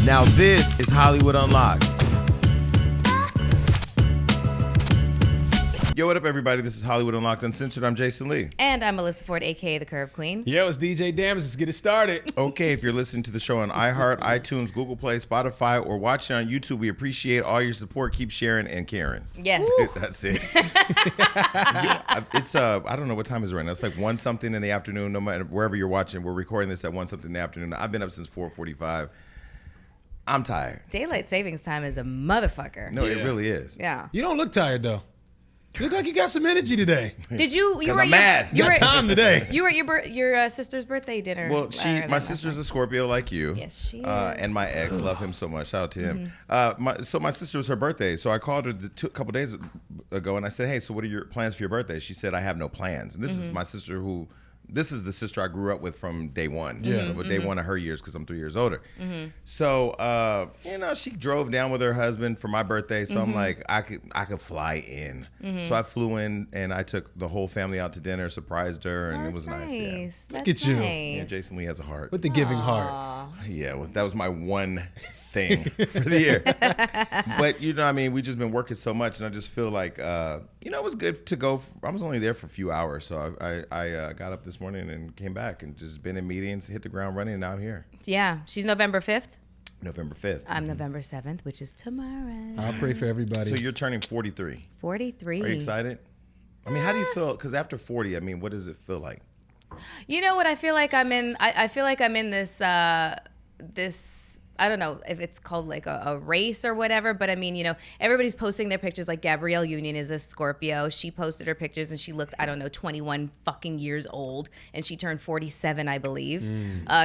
Now this is Hollywood Unlocked. Yo, what up, everybody? This is Hollywood Unlocked Uncensored. I'm Jason Lee. And I'm Melissa Ford, a.k.a. The Curve Queen. Yo, it's DJ Dams. Let's get it started. Okay, if you're listening to the show on iHeart, iTunes, Google Play, Spotify, or watching on YouTube, we appreciate all your support. Keep sharing and caring. Yes. That's it. It's I don't know what time is it right now. It's like 1 something in the afternoon. No matter wherever you're watching, we're recording this at 1 something in the afternoon. I've been up since 4:45. I'm tired. Daylight savings time is a motherfucker. No, it really is. Yeah. You don't look tired, though. You look like you got some energy today. Did you? Because I'm mad. You got time today. You were at your sister's birthday dinner. Well, my sister's a Scorpio like you. Yes, she is. And my ex, love him so much. Shout out to him. So my sister was her birthday. So I called her a couple days ago and I said, hey, so what are your plans for your birthday? She said, I have no plans. And this is my sister this is the sister I grew up with from day one. Yeah. Day one of her years because I'm 3 years older. So, she drove down with her husband for my birthday. So I'm like, I could fly in. So I flew in and I took the whole family out to dinner, surprised her, and it was nice. Yeah. Look at you. Nice. Yeah, Jason Lee has a heart. With the giving heart. Yeah, that was my one thing for the year. But, we've just been working so much, and I just feel like, it was good to go. I was only there for a few hours, so I got up this morning and came back and just been in meetings, hit the ground running, and now I'm here. Yeah. She's November 5th. November 5th. I'm November 7th, which is tomorrow. I'll pray for everybody. So you're turning 43. 43. Are you excited? How do you feel? Because after 40, what does it feel like? You know what I feel like I'm in? I feel like I'm in this, I don't know if it's called like a race or whatever, but everybody's posting their pictures. Like Gabrielle Union is a Scorpio. She posted her pictures and she looked, 21 fucking years old, and she turned 47, I believe.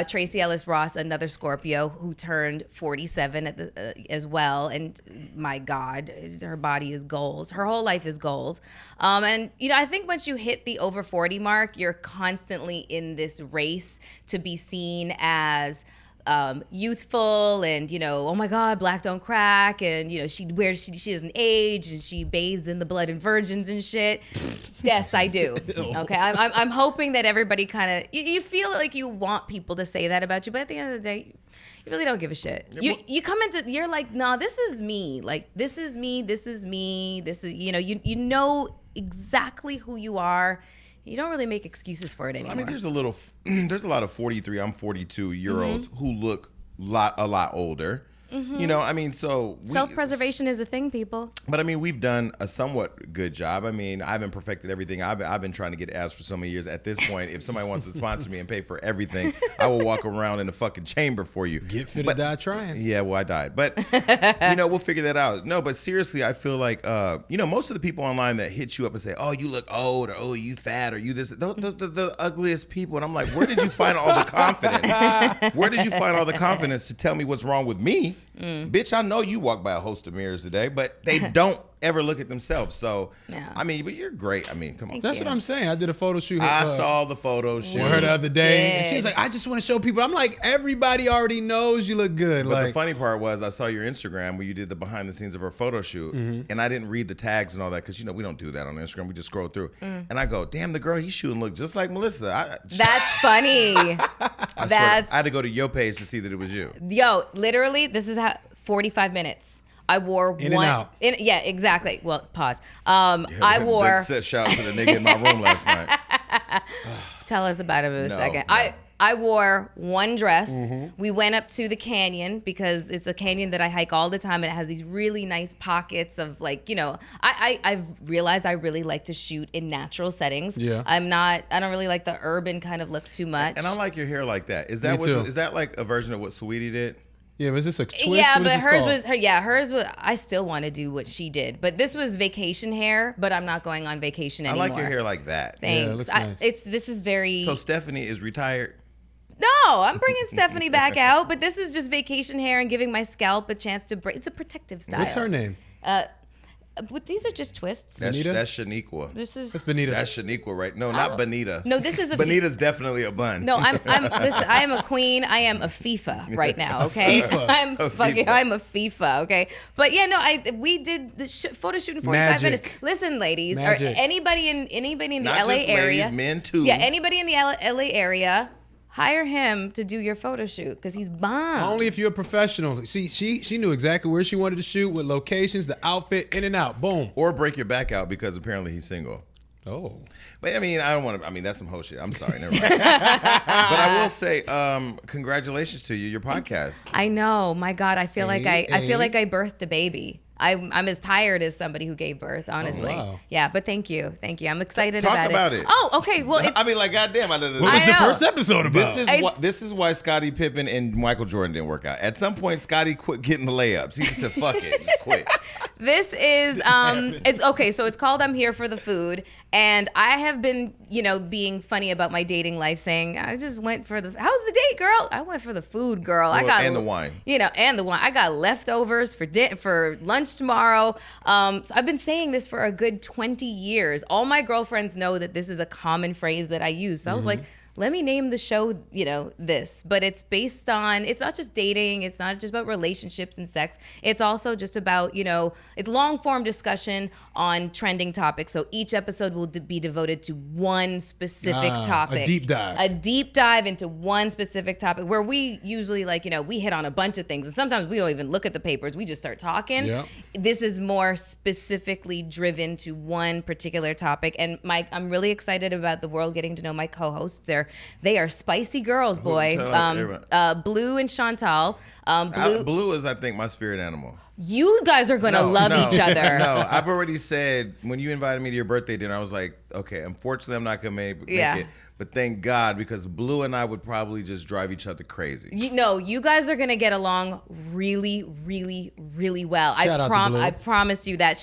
Tracy Ellis Ross, another Scorpio who turned 47 as well. And my God, her body is goals. Her whole life is goals. I think once you hit the over 40 mark, you're constantly in this race to be seen as youthful and, oh my God, black don't crack. And, she doesn't age and she bathes in the blood and virgins and shit. Yes, I do. Okay. I'm hoping that everybody kind of, you feel like you want people to say that about you, but at the end of the day, you really don't give a shit. You come into, you're like, nah, this is me. Like, this is me. This is me. This is, you know exactly who you are. You don't really make excuses for it anymore. There's a lot of 43, I'm 42 year olds who look a lot older. So self-preservation is a thing, people. But we've done a somewhat good job. I haven't perfected everything. I've been trying to get abs for so many years. At this point, if somebody wants to sponsor me and pay for everything, I will walk around in the fucking chamber for you. Get fit or die trying. Yeah, well, I died. But, we'll figure that out. No, but seriously, I feel like, most of the people online that hit you up and say, oh, you look old, or oh, you fat, or you this, those the ugliest people. And I'm like, where did you find all the confidence? Where did you find all the confidence to tell me what's wrong with me? Bitch, I know you walk by a host of mirrors today, but they don't ever look at themselves. So, yeah. But you're great. Come on. That's what I'm saying. I did a photo shoot. I saw the photo shoot. With her the other day. And she was like, I just want to show people. I'm like, everybody already knows you look good. But the funny part was I saw your Instagram where you did the behind the scenes of her photo shoot. And I didn't read the tags and all that because, we don't do that on Instagram. We just scroll through. And I go, damn, the girl he's shooting look just like Melissa. That's funny. I had to go to your page to see that it was you. Yo, literally, this is how 45 minutes. I wore in and out. Yeah, exactly. Well, pause. I wore. Shout out to the nigga in my room last night. Tell us about it in a second. No. I wore one dress. We went up to the canyon because it's a canyon that I hike all the time, and it has these really nice pockets of I've realized I really like to shoot in natural settings. Yeah. I don't really like the urban kind of look too much. And I like your hair like that. Is that like a version of what Saweetie did? Yeah, was this a twist? Yeah, but hers was. I still want to do what she did, but this was vacation hair. But I'm not going on vacation anymore. I like your hair like that. Thanks. Yeah, it looks nice. This is very. So Stephanie is retired. No, I'm bringing Stephanie back out, but this is just vacation hair and giving my scalp a chance to break. It's a protective style. What's her name? But these are just twists. That's Shaniqua. That's Benita. That's Shaniqua, right? No, not Bonita. No, this is a Bonita's definitely a bun. No, listen, I am a queen. I am a FIFA right now, okay? I'm a FIFA, okay? But yeah, no, we did the photo shoot in 45 minutes. Listen, ladies, or anybody in the not LA just area. Ladies, men too. Yeah, anybody in the LA area, hire him to do your photo shoot because he's bomb. Only if you're a professional. See, she knew exactly where she wanted to shoot, with locations, the outfit, in and out. Boom. Or break your back out because apparently he's single. Oh. But I mean, I don't want to. I mean, that's some whole shit. I'm sorry, never mind. But I will say, congratulations to you, your podcast. I know. My God, I feel like I feel like I birthed a baby. I'm as tired as somebody who gave birth, honestly. Oh, wow. Yeah, but thank you. I'm excited Talk about it. Oh, okay. Well, it's, I mean, like, goddamn. What was the first episode about? This is why Scottie Pippen and Michael Jordan didn't work out. At some point, Scottie quit getting the layups. He just said, "Fuck it, just quit." This is it's okay. So it's called "I'm Here for the Food," and I have been, being funny about my dating life, saying I just went for the. How's the date, girl? I went for the food, girl. And the wine. And the wine. I got leftovers for lunch tomorrow. So I've been saying this for a good 20 years. All my girlfriends know that this is a common phrase that I use. So I was like, let me name the show, this. But it's based on, it's not just dating. It's not just about relationships and sex. It's also just about, it's long form discussion on trending topics. So each episode will be devoted to one specific topic. A deep dive. A deep dive into one specific topic where we usually we hit on a bunch of things. And sometimes we don't even look at the papers. We just start talking. Yep. This is more specifically driven to one particular topic. And I'm really excited about the world getting to know my co-hosts. They are spicy girls, boy. Blue and Chantal. Blue is, I think, my spirit animal. You guys are gonna love each other. No, I've already said when you invited me to your birthday dinner, I was like, okay, unfortunately, I'm not gonna make it. But thank God, because Blue and I would probably just drive each other crazy. You guys are gonna get along really, really, really well. I promise you that.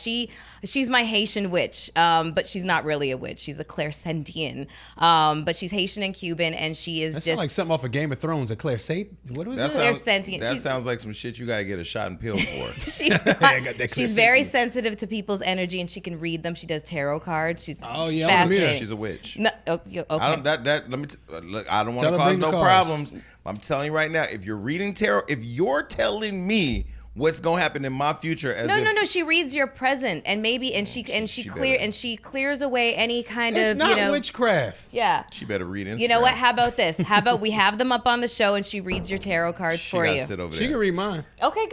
She's my Haitian witch, but she's not really a witch. She's a clairsentient. But she's Haitian and Cuban, and she is That sounds like something off of Game of Thrones. A clairsentient. What was that? Clairsentient. That sounds like some shit you gotta get a shot and pill for. She's very sensitive to people's energy, and she can read them. She does tarot cards. She's fascinating. She's a witch. No, okay. Let me look. I don't want to cause no problems. I'm telling you right now, if you're reading tarot, if you're telling me what's gonna happen in my future, no, she reads your present, and she clears away any kind it's of not witchcraft. Yeah, she better read Instagram. You know what? How about this? How about we have them up on the show, and she reads your tarot cards for you. Sit over there. She can read mine. Okay,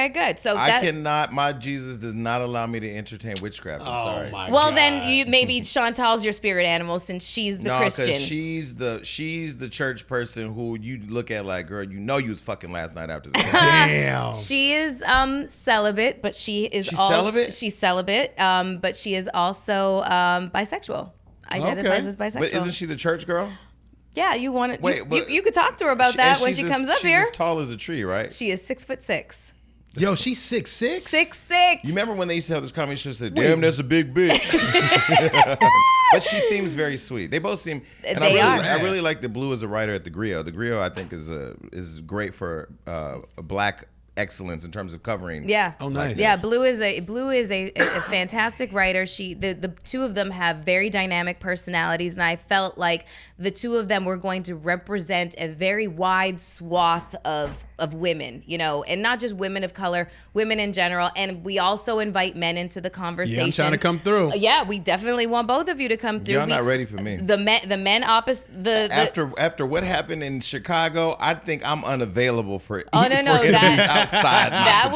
good. So I cannot. My Jesus does not allow me to entertain witchcraft. I'm sorry. My well, God. then maybe Chantal's your spirit animal, since she's the Christian. No, because she's the church person who you look at like, girl, you was fucking last night after this. Damn. She is celibate, but she's celibate. She's celibate, but she is also bisexual. Identifies as bisexual. But isn't she the church girl? Yeah, you want to. You could talk to her about that when she comes up here. She's as tall as a tree, right? She is 6'6". Yo, she's 6'6". 6'6". You remember when they used to have this comedy show? Said, "Damn, that's a big bitch." But she seems very sweet. They both seem. And I really like the Blue as a writer at the Griot. The Griot, I think, is great for black excellence in terms of covering. Yeah. Oh, nice. Yeah, Blue is a fantastic writer. The two of them have very dynamic personalities, and I felt like the two of them were going to represent a very wide swath of women, and not just women of color, women in general. And we also invite men into the conversation. Yeah, I'm trying to come through. Yeah, we definitely want both of you to come through. You're not ready for me. The men opposite after what happened in Chicago, I think I'm unavailable for. Outside that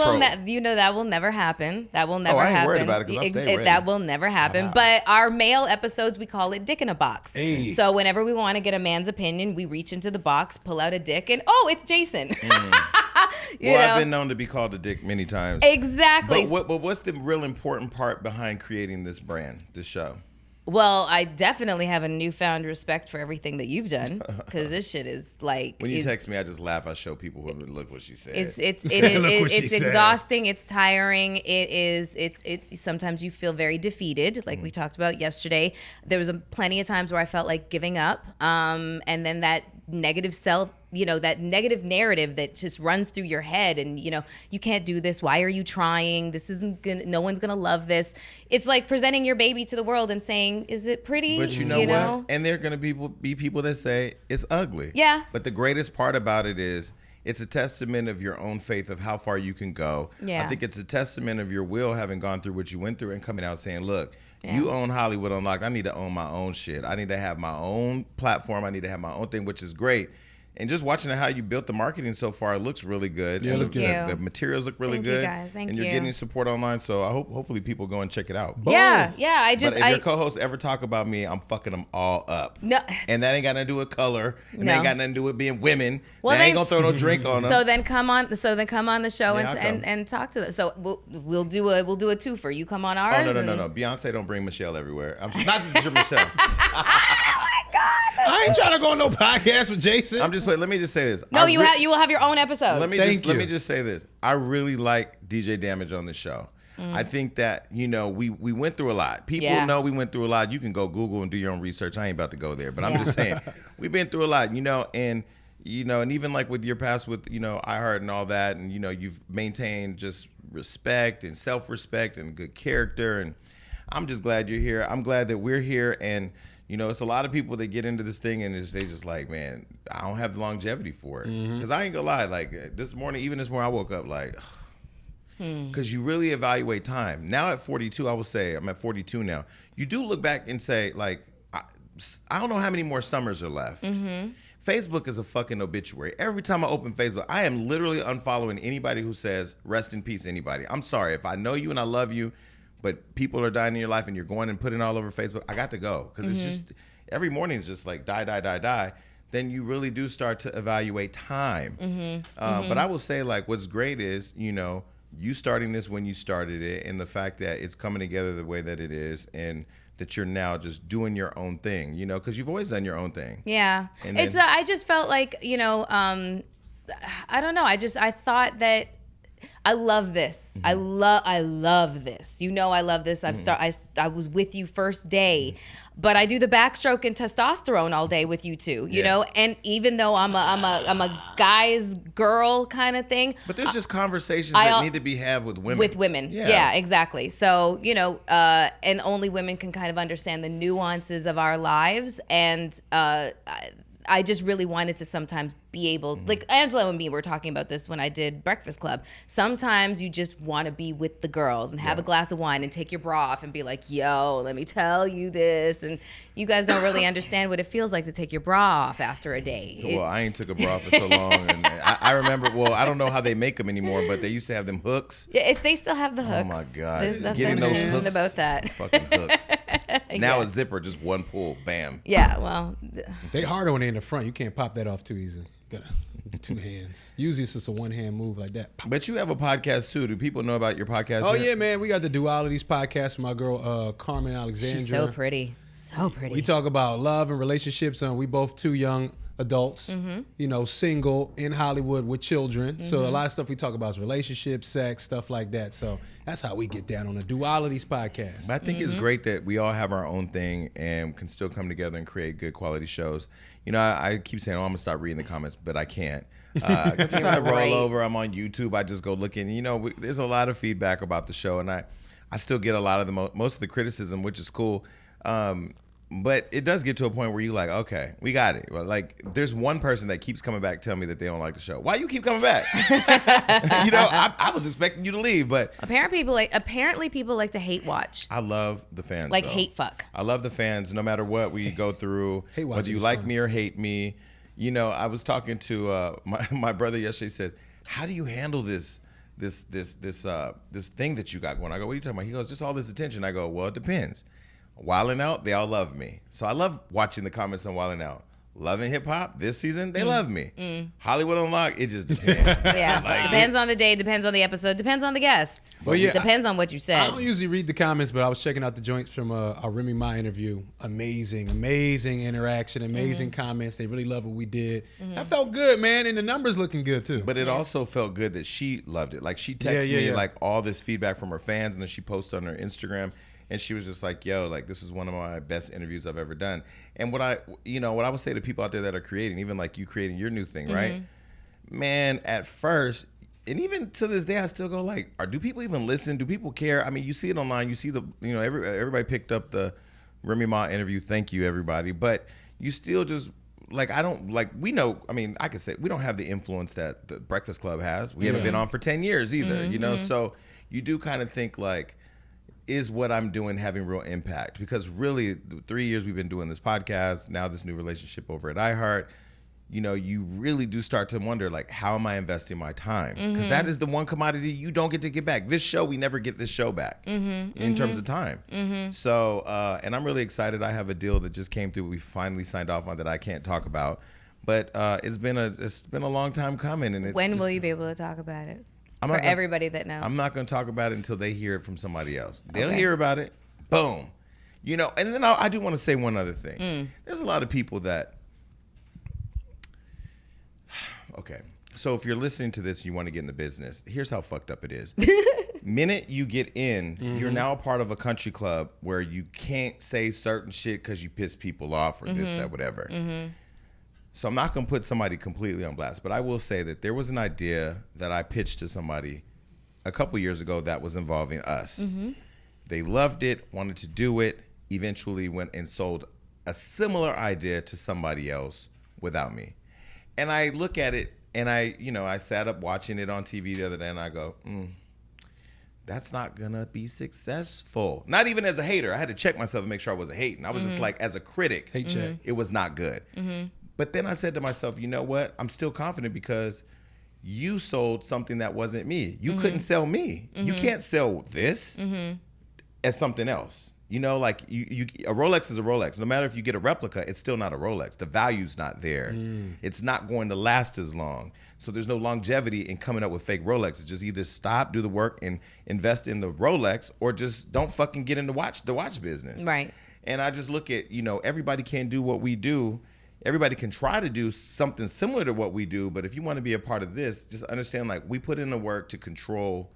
will never happen. That will never happen. I ain't worried about it because I'll stay ready. That will never happen. But our male episodes, we call it Dick in a Box. Hey. So whenever we want to get a man's opinion, we reach into the box, pull out a dick, and it's Jason. I've been known to be called a dick many times. Exactly. But what's the real important part behind creating this brand, this show? Well, I definitely have a newfound respect for everything that you've done, because this shit is like. When you text me, I just laugh. I show people who look what she said. It's exhausting. It's tiring. It's sometimes you feel very defeated, like we talked about yesterday. There was plenty of times where I felt like giving up, and then that negative that negative narrative that just runs through your head, and you can't do this. Why are you trying? This isn't gonna. No one's gonna love this. It's like presenting your baby to the world and saying, "Is it pretty?" But you know what? And there are gonna be people that say it's ugly. Yeah. But the greatest part about it is it's a testament of your own faith of how far you can go. Yeah. I think it's a testament of your will having gone through what you went through and coming out saying, look, you own Hollywood Unlocked. I need to own my own shit. I need to have my own platform. I need to have my own thing, which is great. And just watching how you built the marketing so far, it looks really good. Yeah, and look good. The materials look really Thank good. you guys. Thank and you're you. getting support online. So I hopefully people go and check it out. Yeah. I But if your co-hosts ever talk about me, I'm fucking them all up. No. And that ain't got nothing to do with color. And No. that ain't got nothing to do with being women. Well, That ain't then- gonna throw no drink on them. So then come on the show Yeah, I'll come. and talk to them. So we'll do a twofer. You come on ours. Oh no. and- Beyonce don't bring Michelle everywhere. I'm not just your Michelle. I ain't trying to go on no podcast with Jason. I'm just playing. Let me just say this. No, you will have your own episode. Let me Thank let you. me just say this. I really like DJ Damage on the show. I think that, we went through a lot. People know we went through a lot. You can go Google and do your own research. I ain't about to go there, but I'm just saying we've been through a lot, and even like with your past with, iHeart and all that, and, you've maintained just respect and self-respect and good character. And I'm just glad you're here. I'm glad that we're here. And, it's a lot of people that get into this thing and they just like, man, I don't have the longevity for it. Because I ain't gonna lie, like this morning I woke up like, because you really evaluate time. Now at 42, I will say, I'm at 42 now. You do look back and say, like, I don't know how many more summers are left. Facebook is a fucking obituary. Every time I open Facebook, I am literally unfollowing anybody who says, rest in peace, anybody. I'm sorry. If I know you and I love you, but people are dying in your life and you're going and putting it all over Facebook, I got to go. Because it's just, every morning is just like die. Then you really do start to evaluate time. But I will say, like, what's great is, you starting this when you started it, and the fact that it's coming together the way that it is, and that you're now just doing your own thing, because you've always done your own thing. Yeah. And It's I just felt like, I don't know. I thought that I love this. I love this. I love this. I was with you first day, but I do the backstroke and testosterone all day with you too. You know, and even though I'm a guy's girl kind of thing. But there's just conversations that need to be had with women. With women, yeah, exactly. So and only women can kind of understand the nuances of our lives, and I just really wanted to sometimes be able, like Angela and me were talking about this when I did Breakfast Club. Sometimes you just want to be with the girls and have a glass of wine and take your bra off and be like, yo, let me tell you this. And you guys don't really understand what it feels like to take your bra off after a day. Well, I ain't took a bra for so long. And I remember, I don't know how they make them anymore, but they used to have them hooks. Yeah, if they still have the hooks. Oh my God. There's nothing Getting those hooks about that. Fucking hooks. Now Yeah. a zipper, just one pull, bam. Yeah, well, They harder when they're in the front. You can't pop that off too easily. You gotta do 2 hands. Usually it's just a 1-hand move like that. Pop. But you have a podcast too. Do people know about your podcast? Oh yet? yeah, man. We got the Dualities podcast with my girl Carmen Alexandra. she's so pretty. So pretty. We talk about love and relationships. We both 2 young adults, single in Hollywood with children. So a lot of stuff we talk about is relationships, sex, stuff like that. So that's how we get down on the Dualities podcast. But I think it's great that we all have our own thing and can still come together and create good quality shows. I keep saying, I'm going to stop reading the comments, but I can't. Because I roll over, I'm on YouTube, I just go looking. There's a lot of feedback about the show, and I still get a lot of most of the criticism, which is cool. But it does get to a point where you're like, okay, we got it. Like, there's one person that keeps coming back telling me that they don't like the show. Why you keep coming back? I was expecting you to leave, but apparently people like to hate watch. I love the fans. Like though. hate fuck. I love the fans no matter what we go through, Hate watching whether you is like fun. me or hate me. I was talking to my brother yesterday. He said, how do you handle this thing that you got going? I go, what are you talking about? He goes, just all this attention. I go, well, it depends. Wildin' Out, they all love me. So I love watching the comments on Wildin' Out. Loving Hip Hop this season, they love me. Hollywood Unlocked, it just depends. Yeah, depends on the day, depends on the episode, depends on the guest. Well, yeah, depends on what you I said. don't usually read the comments, but I was checking out the joints from a Remy Ma interview. Amazing interaction, amazing comments. They really love what we did. That felt good, man, and the numbers looking good too. But it also felt good that she loved it. Like, she texted me like all this feedback from her fans, and then she posted on her Instagram. And she was just like, yo, like, this is one of my best interviews I've ever done. And what I would say to people out there that are creating, even like you creating your new thing, right? Man, at first, and even to this day, I still go like, do people even listen? Do people care? I mean, you see it online. You see everybody picked up the Remy Ma interview. Thank you, everybody. But you still just like, I don't, like, we know, I mean, I could say we don't have the influence that the Breakfast Club has. We haven't been on for 10 years either, you know? So you do kind of think, like, is what I'm doing having real impact? Because really, the 3 years we've been doing this podcast, now this new relationship over at iHeart, you know, you really do start to wonder, like, how am I investing my time? Because that is the one commodity you don't get back. This show, we never get this show back in terms of time. So, and I'm really excited. I have a deal that just came through. We finally signed off on that I can't talk about. But it's been a long time coming. And when will you be able to talk about it? For everybody that knows. I'm not going to talk about it until they hear it from somebody else. They'll Okay. hear about it. Boom. You know, and then I do want to say one other thing. There's a lot of people that, okay, so if you're listening to this and you want to get into business, here's how fucked up it is. Minute you get in, you're now a part of a country club where you can't say certain shit because you piss people off or this, that, whatever. So I'm not going to put somebody completely on blast, but I will say that there was an idea that I pitched to somebody a couple years ago that was involving us. They loved it, wanted to do it, eventually went and sold a similar idea to somebody else without me. And I look at it and I sat up watching it on TV the other day and I go, that's not gonna be successful. Not even as a hater. I had to check myself and make sure I wasn't hating. I was just like, as a critic, Hate check. it was not good. But then I said to myself, you know what? I'm still confident because you sold something that wasn't me. You couldn't sell me. You can't sell this as something else. You know, like a Rolex is a Rolex. No matter if you get a replica, it's still not a Rolex. The value's not there. It's not going to last as long. So there's no longevity in coming up with fake Rolexes. Just either stop, do the work, and invest in the Rolex, or just don't fucking get into the watch business. Right. And I just look at, you know, everybody can't do what we do. Everybody can try to do something similar to what we do, but if you want to be a part of this, just understand, like, we put in the work to control,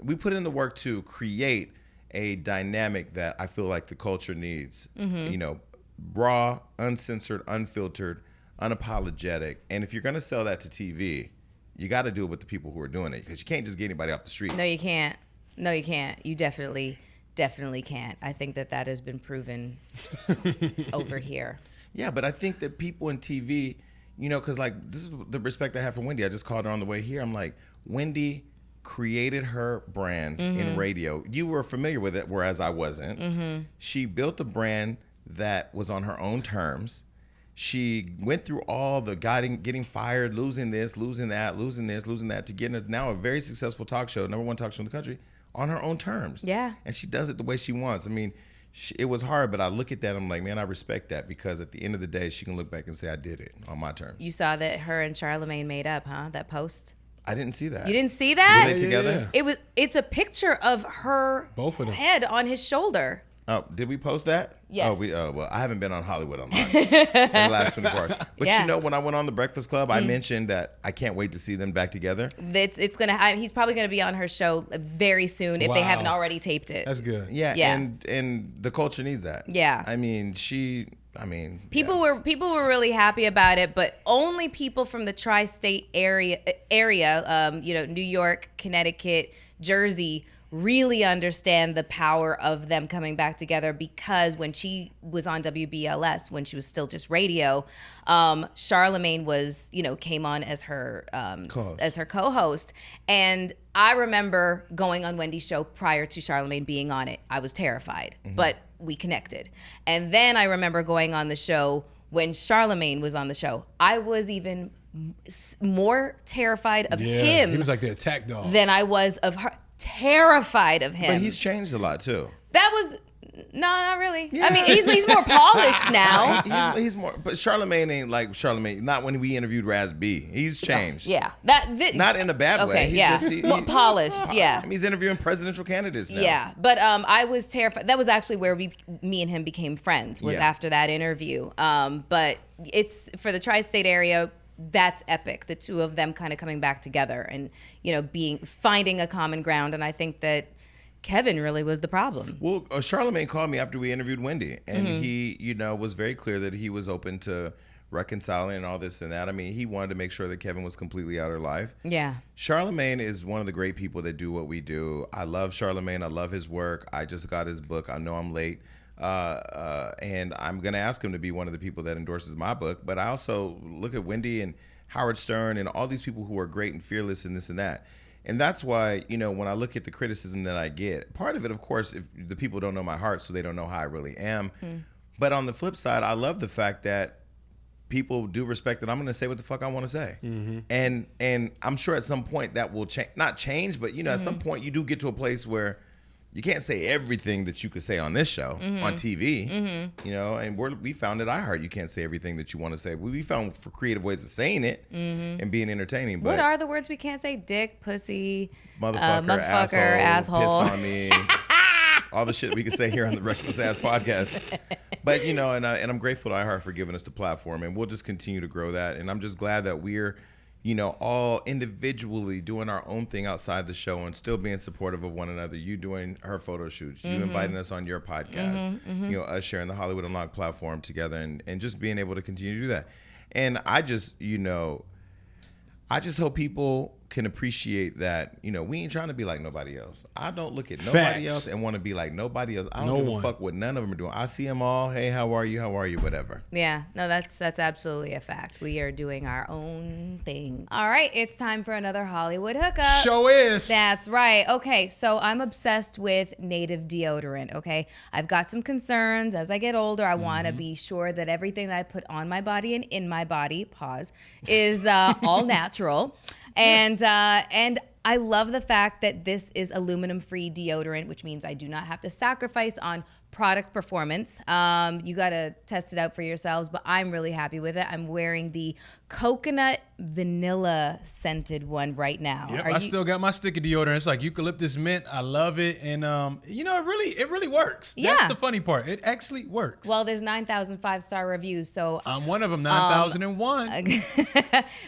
we put in the work to create a dynamic that I feel like the culture needs. You know, raw, uncensored, unfiltered, unapologetic. And if you're going to sell that to TV, you got to do it with the people who are doing it, because you can't just get anybody off the street. No, you can't. No, you can't. You definitely can't. I think that has been proven over here. Yeah, but I think that people in TV, you know, because, like, this is the respect I have for Wendy. I just called her on the way here. I'm like, Wendy created her brand in radio. You were familiar with it, whereas I wasn't. She built a brand that was on her own terms. She went through all the getting fired, losing this, losing that, losing this, losing that, to get now a very successful talk show, #1 talk show in the country, on her own terms. Yeah. And she does it the way she wants. I mean, it was hard, but I look at that, I'm like, man, I respect that, because at the end of the day, she can look back and say, I did it on my terms. You saw that her and Charlamagne made up, huh? That post? I didn't see that. You didn't see that? Were they together? Yeah. It's a picture of her Both of them. head on his shoulder. Oh, did we post that? Yes. Well, I haven't been on Hollywood Unlocked in the last 24 hours. But Yeah. you know, when I went on the Breakfast Club, I mentioned that I can't wait to see them back together. He's probably gonna be on her show very soon if they Wow. haven't already taped it. That's good. Yeah, Yeah. and the culture needs that. Yeah. I mean, People were really happy about it, but only people from the tri-state area, you know, New York, Connecticut, Jersey, really understand the power of them coming back together, because when she was on WBLS, when she was still just radio, Charlamagne was, you know, came on as her co-host. And I remember going on Wendy's show prior to Charlamagne being on it. I was terrified, but we connected. And then I remember going on the show when Charlamagne was on the show. I was even more terrified of him. He was like the attack dog. Than I was of her. Terrified of him. But he's changed a lot too. That was no, not really. Yeah. I mean, he's more polished now. He's more, but Charlamagne ain't like Charlamagne. Not when we interviewed Raz B. He's changed. Yeah, not in a bad way. Okay, He's yeah, just, polished. Yeah, I mean, he's interviewing presidential candidates now. Yeah, but I was terrified. That was actually where me and him became friends. Was Yeah. after that interview. But it's for the tri-state area. That's epic. The two of them kind of coming back together and, you know, finding a common ground. And I think that Kevin really was the problem. Well, Charlamagne called me after we interviewed Wendy, and he, you know, was very clear that he was open to reconciling and all this and that. I mean, he wanted to make sure that Kevin was completely out of her life. Yeah. Charlamagne is one of the great people that do what we do. I love Charlamagne. I love his work. I just got his book. I know I'm late. And I'm going to ask him to be one of the people that endorses my book. But I also look at Wendy and Howard Stern and all these people who are great and fearless and this and that. And that's why, when I look at the criticism that I get, part of it, of course, if the people don't know my heart, so they don't know how I really am. But on the flip side, I love the fact that people do respect that I'm going to say what the fuck I want to say. And I'm sure at some point that will not change, but, at some point you do get to a place where you can't say everything that you could say on this show, on TV, and we found at iHeart you can't say everything that you want to say. We found for creative ways of saying it and being entertaining. But what are the words we can't say? Dick, pussy, motherfucker, asshole, piss on me. All the shit we could say here on the Reckless Ass podcast. But, and I'm grateful to iHeart for giving us the platform, and we'll just continue to grow that. And I'm just glad that we're, all individually doing our own thing outside the show and still being supportive of one another. You doing her photo shoots, you inviting us on your podcast, us sharing the Hollywood Unlocked platform together and just being able to continue to do that. And I just, I just hope people can appreciate that, we ain't trying to be like nobody else. I don't look at nobody else and want to be like nobody else. I don't give a fuck what none of them are doing. I see them all. Hey, how are you? Whatever. Yeah, no, that's absolutely a fact. We are doing our own thing. All right, it's time for another Hollywood hookup. Show is. That's right. Okay, so I'm obsessed with native deodorant, okay? I've got some concerns. As I get older, I want to be sure that everything that I put on my body and in my body, is all natural. And I love the fact that this is aluminum-free deodorant, which means I do not have to sacrifice on product performance. You got to test it out for yourselves, but I'm really happy with it. I'm wearing the coconut vanilla scented one right now. Yep, I still got my stick of deodorant. It's like eucalyptus mint. I love it. And, it really works. Yeah. That's the funny part. It actually works. Well, there's 9,000 5-star reviews. So I'm one of them, 9,001.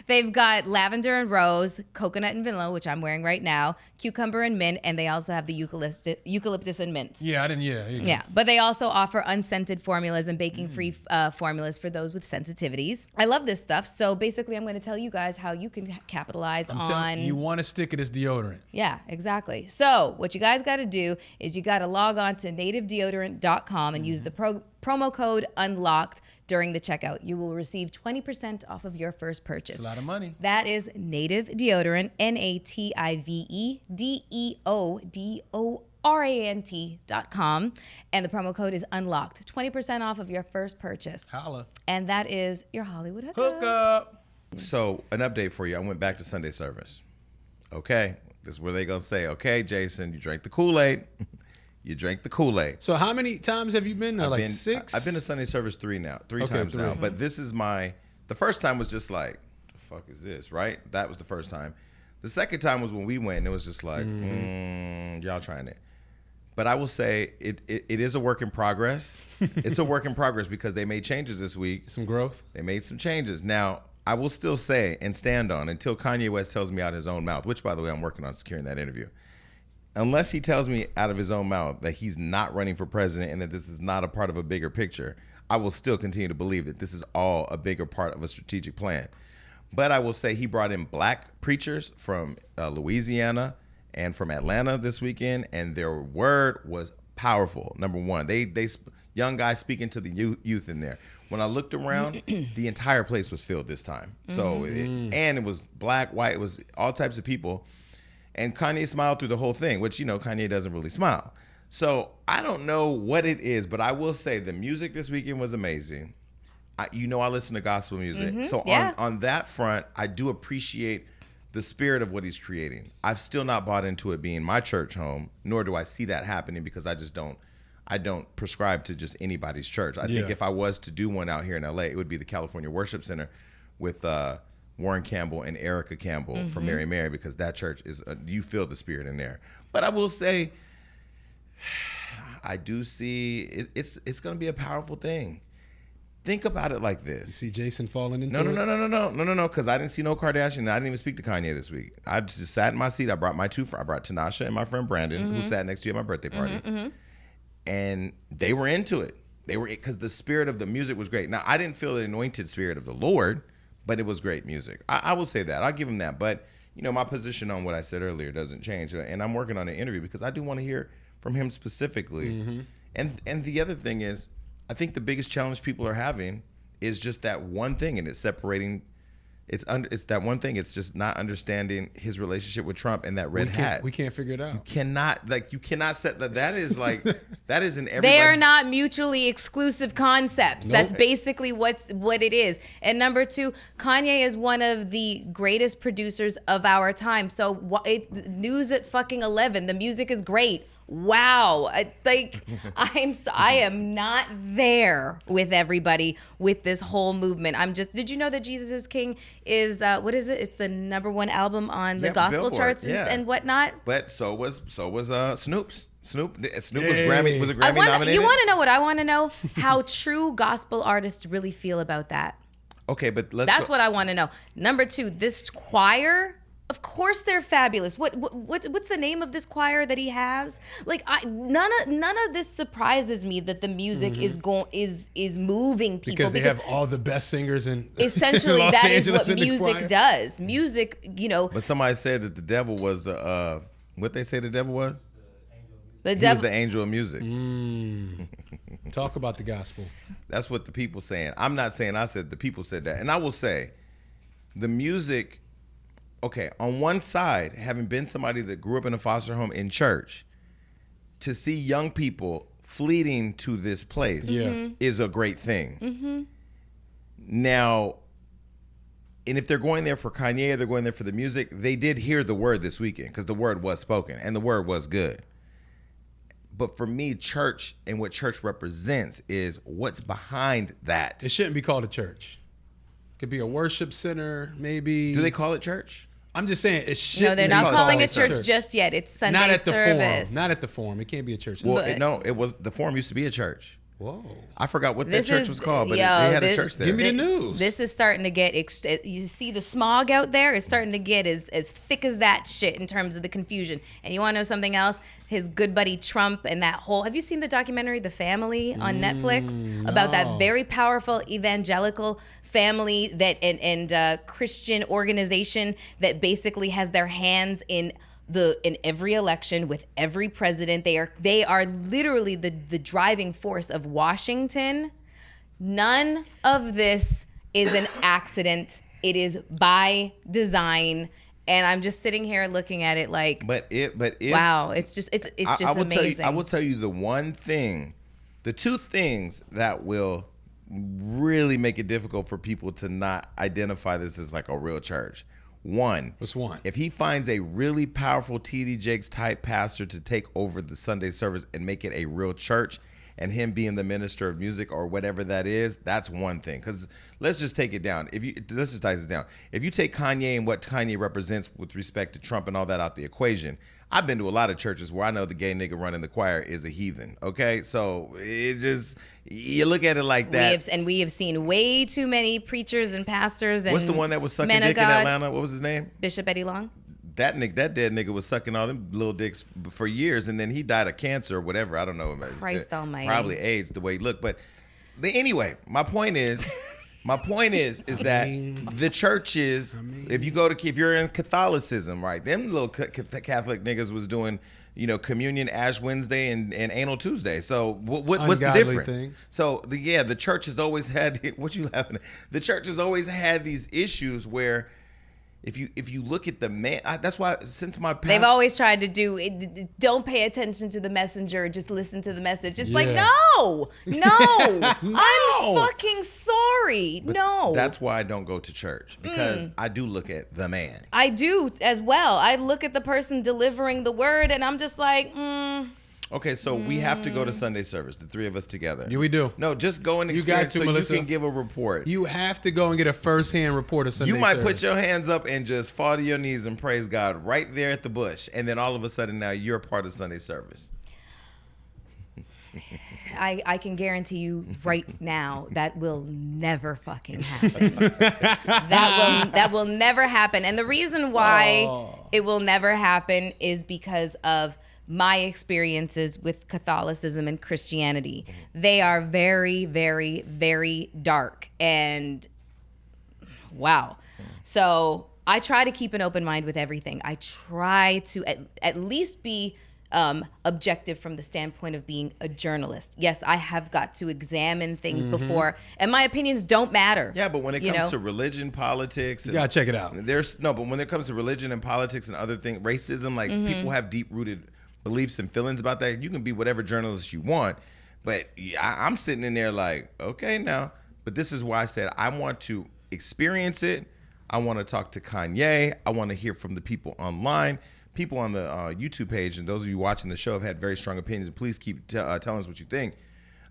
They've got lavender and rose, coconut and vanilla, which I'm wearing right now, cucumber and mint, and they also have the eucalyptus and mint. Yeah, I didn't, yeah. Yeah, but they also offer unscented formulas and baking-free formulas for those with sensitivities. I love this stuff. So basically, I'm going to tell you guys how you can capitalize on... You want to stick of this deodorant. Yeah, exactly. So what you guys got to do is you got to log on to nativedeodorant.com and use the promo code UNLOCKED during the checkout. You will receive 20% off of your first purchase. That's a lot of money. That is Native Deodorant, NATIVEDEODORANT.com. And the promo code is UNLOCKED. 20% off of your first purchase. Holla. And that is your Hollywood hookup. Hook up. So an update for you. I went back to Sunday service. Okay. This is where they going to say, okay, Jason, you drank the Kool-Aid. You drank the Kool-Aid. So how many times have you been there? Like 6? I've been to Sunday service three times now. But this is the first time was just like, the fuck is this, right? That was the first time. The second time was when we went and it was just like, y'all trying it. But I will say it is a work in progress. It's a work in progress because they made changes this week. Some growth. They made some changes. Now, I will still say and stand on until Kanye West tells me out of his own mouth, which, by the way, I'm working on securing that interview. Unless he tells me out of his own mouth that he's not running for president and that this is not a part of a bigger picture, I will still continue to believe that this is all a bigger part of a strategic plan. But I will say he brought in black preachers from Louisiana and from Atlanta this weekend, and their word was powerful. Number one, they young guys speaking to the youth in there. When I looked around, the entire place was filled this time. So it was black, white, it was all types of people. And Kanye smiled through the whole thing, which, Kanye doesn't really smile. So I don't know what it is, but I will say the music this weekend was amazing. I listen to gospel music. So on that front, I do appreciate the spirit of what he's creating. I've still not bought into it being my church home, nor do I see that happening because I don't prescribe to just anybody's church. I think if I was to do one out here in LA, it would be the California Worship Center with Warren Campbell and Erica Campbell from Mary, because that church is, you feel the spirit in there. But I will say, I do see it's going to be a powerful thing. Think about it like this. You see Jason falling into it? No, because I didn't see no Kardashian. I didn't even speak to Kanye this week. I just sat in my seat. I brought I brought Tanasha and my friend Brandon, who sat next to you at my birthday party. And they were into it. They were, because the spirit of the music was great. Now, I didn't feel the anointed spirit of the Lord, but it was great music. I will say that. I'll give him that. But, my position on what I said earlier doesn't change. And I'm working on an interview because I do want to hear from him specifically. And the other thing is, I think the biggest challenge people are having is just that one thing, and it's separating. It's that one thing. It's just not understanding his relationship with Trump and that red hat. We can't figure it out. You cannot set that. That is like that is in every. They are not mutually exclusive concepts. Nope. That's basically what it is. And number two, Kanye is one of the greatest producers of our time. So news at fucking 11. The music is great. Wow. I am not there with everybody with this whole movement. Did you know that Jesus is King is, what is it? It's the #1 album on the gospel Billboard, charts and whatnot. But so was Snoop's. Snoop was Grammy nominated. You want to know what I want to know? How true gospel artists really feel about that. Okay, but that's what I want to know. Number two, this choir. Of course they're fabulous. What's the name of this choir that he has? Like none of this surprises me that the music is moving people because they have all the best singers in essentially Los that Angeles is what music does. Music, But somebody said that the devil was the what they say the devil was? He was the angel of music. Talk about the gospel. That's what the people saying. I'm not saying I said, the people said that. And I will say the music. Okay, on one side, having been somebody that grew up in a foster home in church, to see young people fleeting to this place is a great thing. Mm-hmm. Now, and if they're going there for Kanye, or they're going there for the music, they did hear the word this weekend because the word was spoken and the word was good. But for me, church and what church represents is what's behind that. It shouldn't be called a church. It could be a worship center, maybe. Do they call it church? I'm just saying it should. No, they're not calling it church just yet. It's Sunday not at service. The Forum. Not at the Forum. It can't be a church. Well, it was the Forum used to be a church. Whoa. I forgot what that church was called, but they had a church there. Give me the news. This is starting to get, you see the smog out there? It's starting to get as thick as that shit in terms of the confusion. And you want to know something else? His good buddy Trump and that whole, have you seen the documentary The Family on Netflix? About that very powerful evangelical family that and Christian organization that basically has their hands in every election with every president. They are literally the driving force of Washington. None of this is an accident. It is by design. And I'm just sitting here looking at it like, wow, it's just amazing. I will tell you the two things that will really make it difficult for people to not identify this as like a real church. What's one? If he finds a really powerful TD Jakes type pastor to take over the Sunday service and make it a real church, and him being the minister of music or whatever that is, that's one thing. Because let's just take it down. Let's just dice it down. If you take Kanye and what Kanye represents with respect to Trump and all that out the equation, I've been to a lot of churches where I know the gay nigga running the choir is a heathen. Okay, so it just, you look at it like that. We have seen way too many preachers and pastors and what's the one that was sucking dick in Atlanta? What was his name? Bishop Eddie Long. That dead nigga was sucking all them little dicks for years, and then he died of cancer or whatever. I don't know. Christ almighty. Probably AIDS, the way he looked. But anyway, my point is that the churches, if you're in Catholicism, right? Them little Catholic niggas was doing, communion Ash Wednesday and anal Tuesday. So what's the difference? Things. So the church has always had, what you laughing at? The church has always had these issues where, if you look at the man, that's why since my past, they've always tried to do it, don't pay attention to the messenger, just listen to the message. It's like, no, I'm fucking sorry. But no. That's why I don't go to church, because I do look at the man. I do as well. I look at the person delivering the word and I'm just like, Okay, so we have to go to Sunday service, the three of us together. Yeah, we do. No, just go and experience so Melissa. You can give a report. You have to go and get a first-hand report of Sunday service. You might put your hands up and just fall to your knees and praise God right there at the bush, and then all of a sudden now you're part of Sunday service. I can guarantee you right now that will never fucking happen. that will never happen. And the reason why it will never happen is because of my experiences with Catholicism and Christianity. They are very, very, very dark. And wow. So I try to keep an open mind with everything. I try to at least be objective from the standpoint of being a journalist. Yes, I have got to examine things before, and my opinions don't matter. Yeah, but when it comes to religion, politics, you gotta check it out. But when it comes to religion and politics and other things, racism, like people have deep rooted beliefs and feelings about that. You can be whatever journalist you want, but I'm sitting in there like, okay, now, but this is why I said I want to experience it. I want to talk to Kanye. I want to hear from the people online. People on the YouTube page and those of you watching the show have had very strong opinions. Please keep telling us what you think.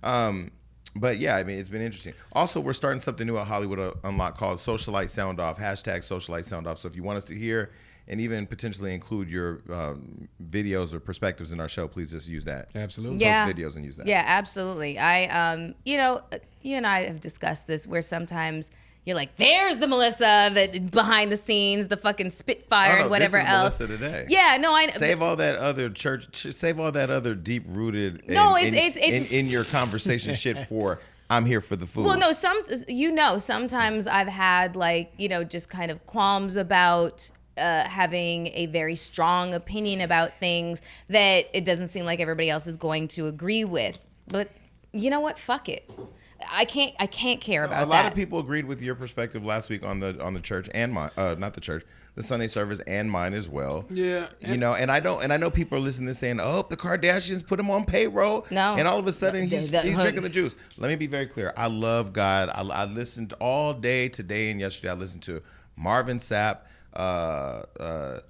But yeah, I mean, it's been interesting. Also, we're starting something new at Hollywood Unlocked called Socialite Sound Off, #Socialite Sound Off. So if you want us to hear and even potentially include your videos or perspectives in our show, please just use that. Absolutely. Yeah. Post videos and use that. Yeah, absolutely. I, you know, you and I have discussed this where sometimes you're like, there's the Melissa that behind the scenes, the fucking Spitfire and whatever this is else. Melissa today. Yeah, no, I save all that other save all that other deep rooted. No, it's in your conversation shit for. I'm here for the food. Well, no, sometimes I've had like, you know, just kind of qualms about having a very strong opinion about things that it doesn't seem like everybody else is going to agree with. But you know what? Fuck it. I can't care about that. A lot of people agreed with your perspective last week on the church and mine, not the church, the Sunday service and mine as well. Yeah. You know, and I know people are listening to this saying, "Oh, the Kardashians put him on payroll." No. And all of a sudden he's drinking the juice. Let me be very clear. I love God. I listened all day today and yesterday. I listened to Marvin Sapp, The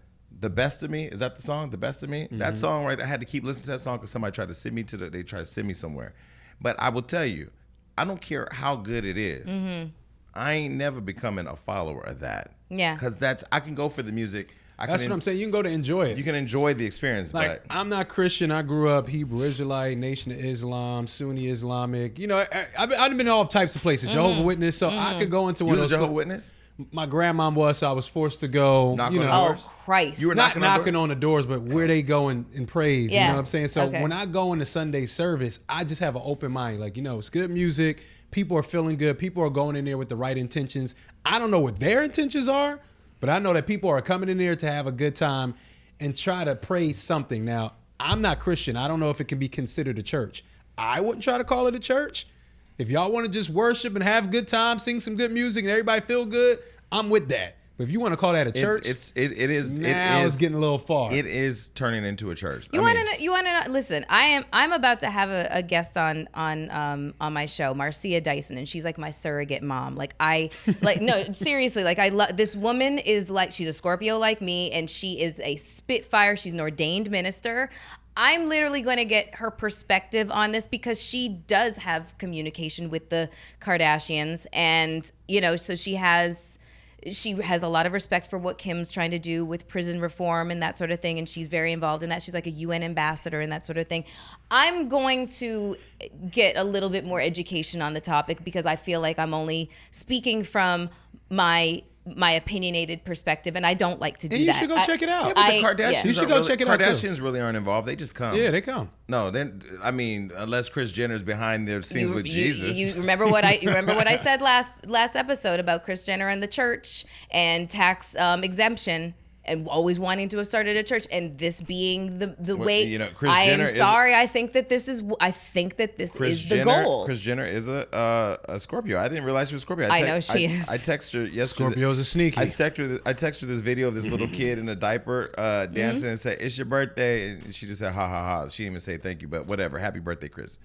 Best of Me. Is that the song? The Best of Me? Mm-hmm. That song, right? I had to keep listening to that song because somebody tried to send me they tried to send me somewhere. But I will tell you, I don't care how good it is. Mm-hmm. I ain't never becoming a follower of that. Yeah. Because I can go for the music. That's what I'm saying. You can go to enjoy it. You can enjoy the experience. Like, but I'm not Christian. I grew up Hebrew Israelite, Nation of Islam, Sunni Islamic. You know, I've been all types of places. Jehovah's Witness. So I could go into one of those. Jehovah's Witness? My grandmom was, so I was forced to go. Knock on the doors? Oh, Christ. You were Not knocking on the doors, but where they go and praise. Yeah. You know what I'm saying? So Okay. when I go into Sunday service, I just have an open mind. Like, you know, it's good music. People are feeling good. People are going in there with the right intentions. I don't know what their intentions are, but I know that people are coming in there to have a good time and try to praise something. Now, I'm not Christian. I don't know if it can be considered a church. I wouldn't try to call it a church. If y'all want to just worship and have a good time, sing some good music, and everybody feel good, I'm with that. But if you want to call that a church, it's getting a little far. It is turning into a church. You want to know? Listen, I'm about to have a guest on my show, Marcia Dyson, and she's like my surrogate mom. No, seriously, like I love this woman. Is like, she's a Scorpio like me, and she is a Spitfire. She's an ordained minister. I'm literally going to get her perspective on this because she does have communication with the Kardashians, and you know, so she has a lot of respect for what Kim's trying to do with prison reform and that sort of thing, and she's very involved in that. She's like a UN ambassador and that sort of thing. I'm going to get a little bit more education on the topic because I feel like I'm only speaking from my opinionated perspective, and I don't like to do that. And you should go check it out. Yeah, but the Kardashians, You should go check it out, too. Kardashians really aren't involved. They just come. Yeah, they come. No, then I mean, unless Kris Jenner's behind their scenes with Jesus. You remember what I said last episode about Kris Jenner and the church and tax exemption and always wanting to have started a church, and this being the way. You know, Kris I Jenner am sorry. I think that this is the goal. Kris Jenner is a Scorpio. I didn't realize she was a Scorpio. I know she is. I texted her yesterday. Scorpios are sneaky. I texted her this video of this little kid in a diaper dancing and said, "It's your birthday," and she just said, "Ha ha ha." She didn't even say thank you, but whatever. Happy birthday, Kris.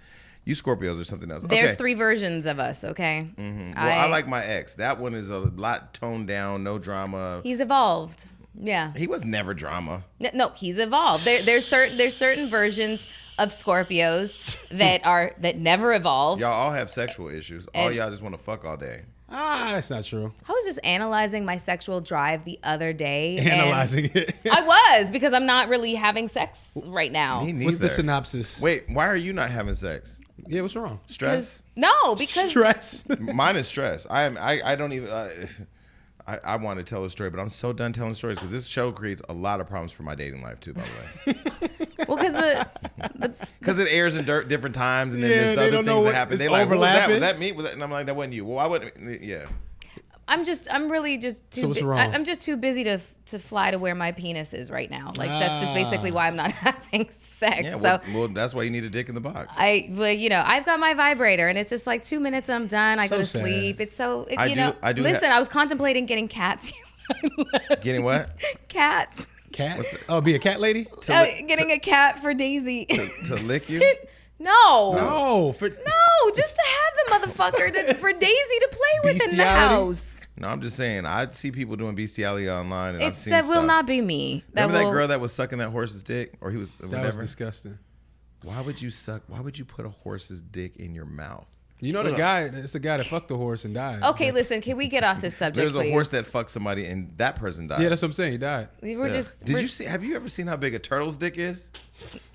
You Scorpios or something else. There's Okay. 3 versions of us. Okay. Well, I like my ex. That one is a lot toned down, no drama. He's evolved. Yeah. He was never drama. No, he's evolved. There's certain versions of Scorpios that never evolve. Y'all all have sexual issues. All y'all just want to fuck all day. That's not true. I was just analyzing my sexual drive the other day. Analyzing it. I was, because I'm not really having sex right now. Me neither. What's the synopsis? Wait, why are you not having sex? Yeah, what's wrong? Stress? Because Stress. Mine is stress. I don't even. I want to tell a story, but I'm so done telling stories because this show creates a lot of problems for my dating life too. By the way, well, because it airs in different times, and then Yeah, there's they other don't know things that what happen. is They like, who was that? overlapping. Was that me? And I'm like, that wasn't you. Well, I wouldn't. Yeah. I'm really just too. So what's wrong? I'm just too busy to fly to where my penis is right now. Like that's just basically why I'm not having sex. Yeah, so well, that's why you need a dick in the box. I've got my vibrator, and it's just like 2 minutes, I'm done. I go to sad. sleep. It's so I do Listen, I was contemplating getting cats. Getting what? Cats. Cats? Oh, be a cat lady? Getting a cat for Daisy. To lick you? No. No. No, just to have the motherfucker for Daisy to play with in the Bestiality? house. No, I'm just saying. I see people doing bestiality online, and I've seen That will stuff. not be me. Remember that girl that was sucking that horse's dick, or he was That whatever. was disgusting. Why would you put a horse's dick in your mouth? You know the guy, it's the guy that fucked the horse and died. Okay, listen, can we get off this subject, There's please? a horse that fucked somebody, and that person died. Yeah, that's what I'm saying. He died. Have you ever seen how big a turtle's dick is?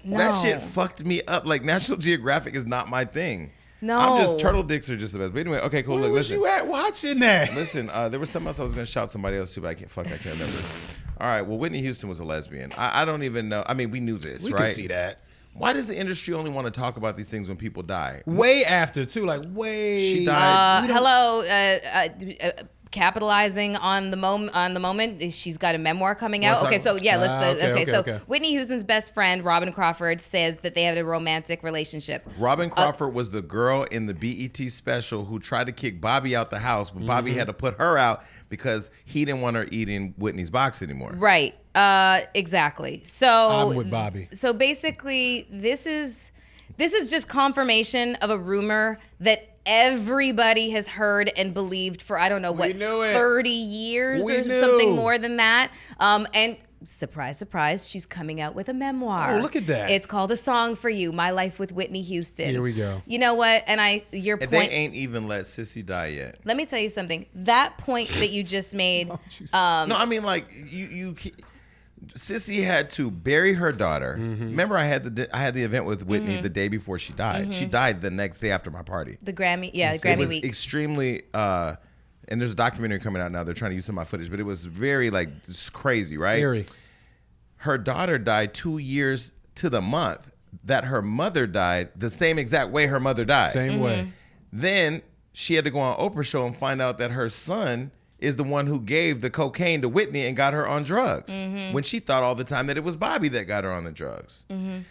No. That shit fucked me up. Like, National Geographic is not my thing. No. Turtle dicks are just the best. But anyway, okay, cool. Where Look, was listen. you at watching that? Listen, there was something else I was going to shout somebody else to, but I can't remember. All right, well, Whitney Houston was a lesbian. I don't even know. I mean, we knew this, We right? can see that. Why does the industry only want to talk about these things when people die? Way after, too. Like, way. She died. Hello, capitalizing on the moment. She's got a memoir coming out. What's Okay, up? so yeah, let's. okay. Whitney Houston's best friend, Robyn Crawford, says that they had a romantic relationship. Robyn Crawford was the girl in the BET special who tried to kick Bobby out the house, but Bobby had to put her out because he didn't want her eating Whitney's box anymore. Right. Exactly. So I'm with Bobby. So basically, this is just confirmation of a rumor that everybody has heard and believed for, I don't know, what, knew it. 30 years We or knew. something more than that. And surprise, surprise, she's coming out with a memoir. Oh, look at that. It's called A Song for You, My Life with Whitney Houston. Here we go. You know what? And your And point. they ain't even let Sissy die yet. Let me tell you something. That point that you just made. No, I mean, like, Sissy had to bury her daughter. Remember, I had the event with Whitney the day before she died. She died the next day after my party. The Grammy, the It Grammy was week. extremely, and there's a documentary coming out now. They're trying to use some of my footage, but it was very, like, it's crazy, right? Eerie. Her daughter died 2 years to the month that her mother died, the same exact way her mother died. Same way. Then she had to go on Oprah's show and find out that her son is the one who gave the cocaine to Whitney and got her on drugs when she thought all the time that it was Bobby that got her on the drugs. And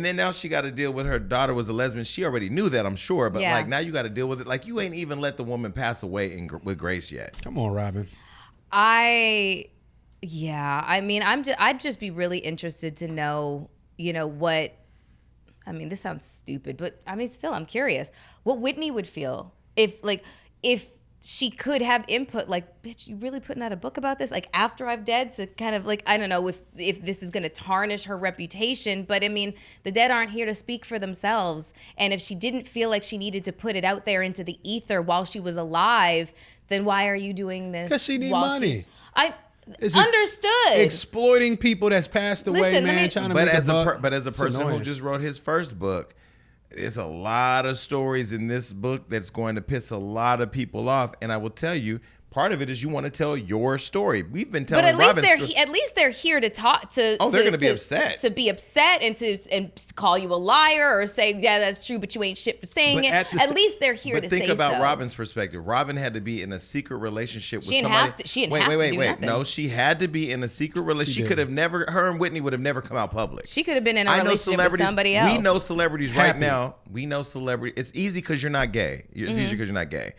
then now she got to deal with her daughter was a lesbian. She already knew that, I'm sure, but like now you got to deal with it. Like you ain't even let the woman pass away with grace yet. Come on, Robyn. I mean, I'd just be really interested to know, what, I mean, this sounds stupid, but I mean, still, I'm curious what Whitney would feel if she could have input, like, bitch, you really putting out a book about this? Like, after I'm dead, to kind of, like, I don't know if this is going to tarnish her reputation, but I mean, the dead aren't here to speak for themselves. And if she didn't feel like she needed to put it out there into the ether while she was alive, then why are you doing this? Because she need while money. Is it understood. Exploiting people that's passed away, Listen, man, trying to But make as a buck. but as a It's person who annoying. just wrote his first book, there's a lot of stories in this book that's going to piss a lot of people off. And I will tell you, part of it is you want to tell your story. We've been telling But Robyn's at least they're here to talk to. Oh, they're gonna be to- upset. to be upset and call you a liar or say, yeah, that's true, but you ain't shit for saying But it. at Least they're here But to think say about so. Robyn's perspective. Robyn had to be in a secret relationship with She didn't somebody. have to- she didn't have to do nothing. No, she had to be in a secret relationship. She did. could have never. Her and Whitney would have never come out public. She could have been in a I know relationship with celebrities. somebody else. We know celebrities right Happy. now. We know celebrities. It's easy because you're not gay. It's easy because you're not gay.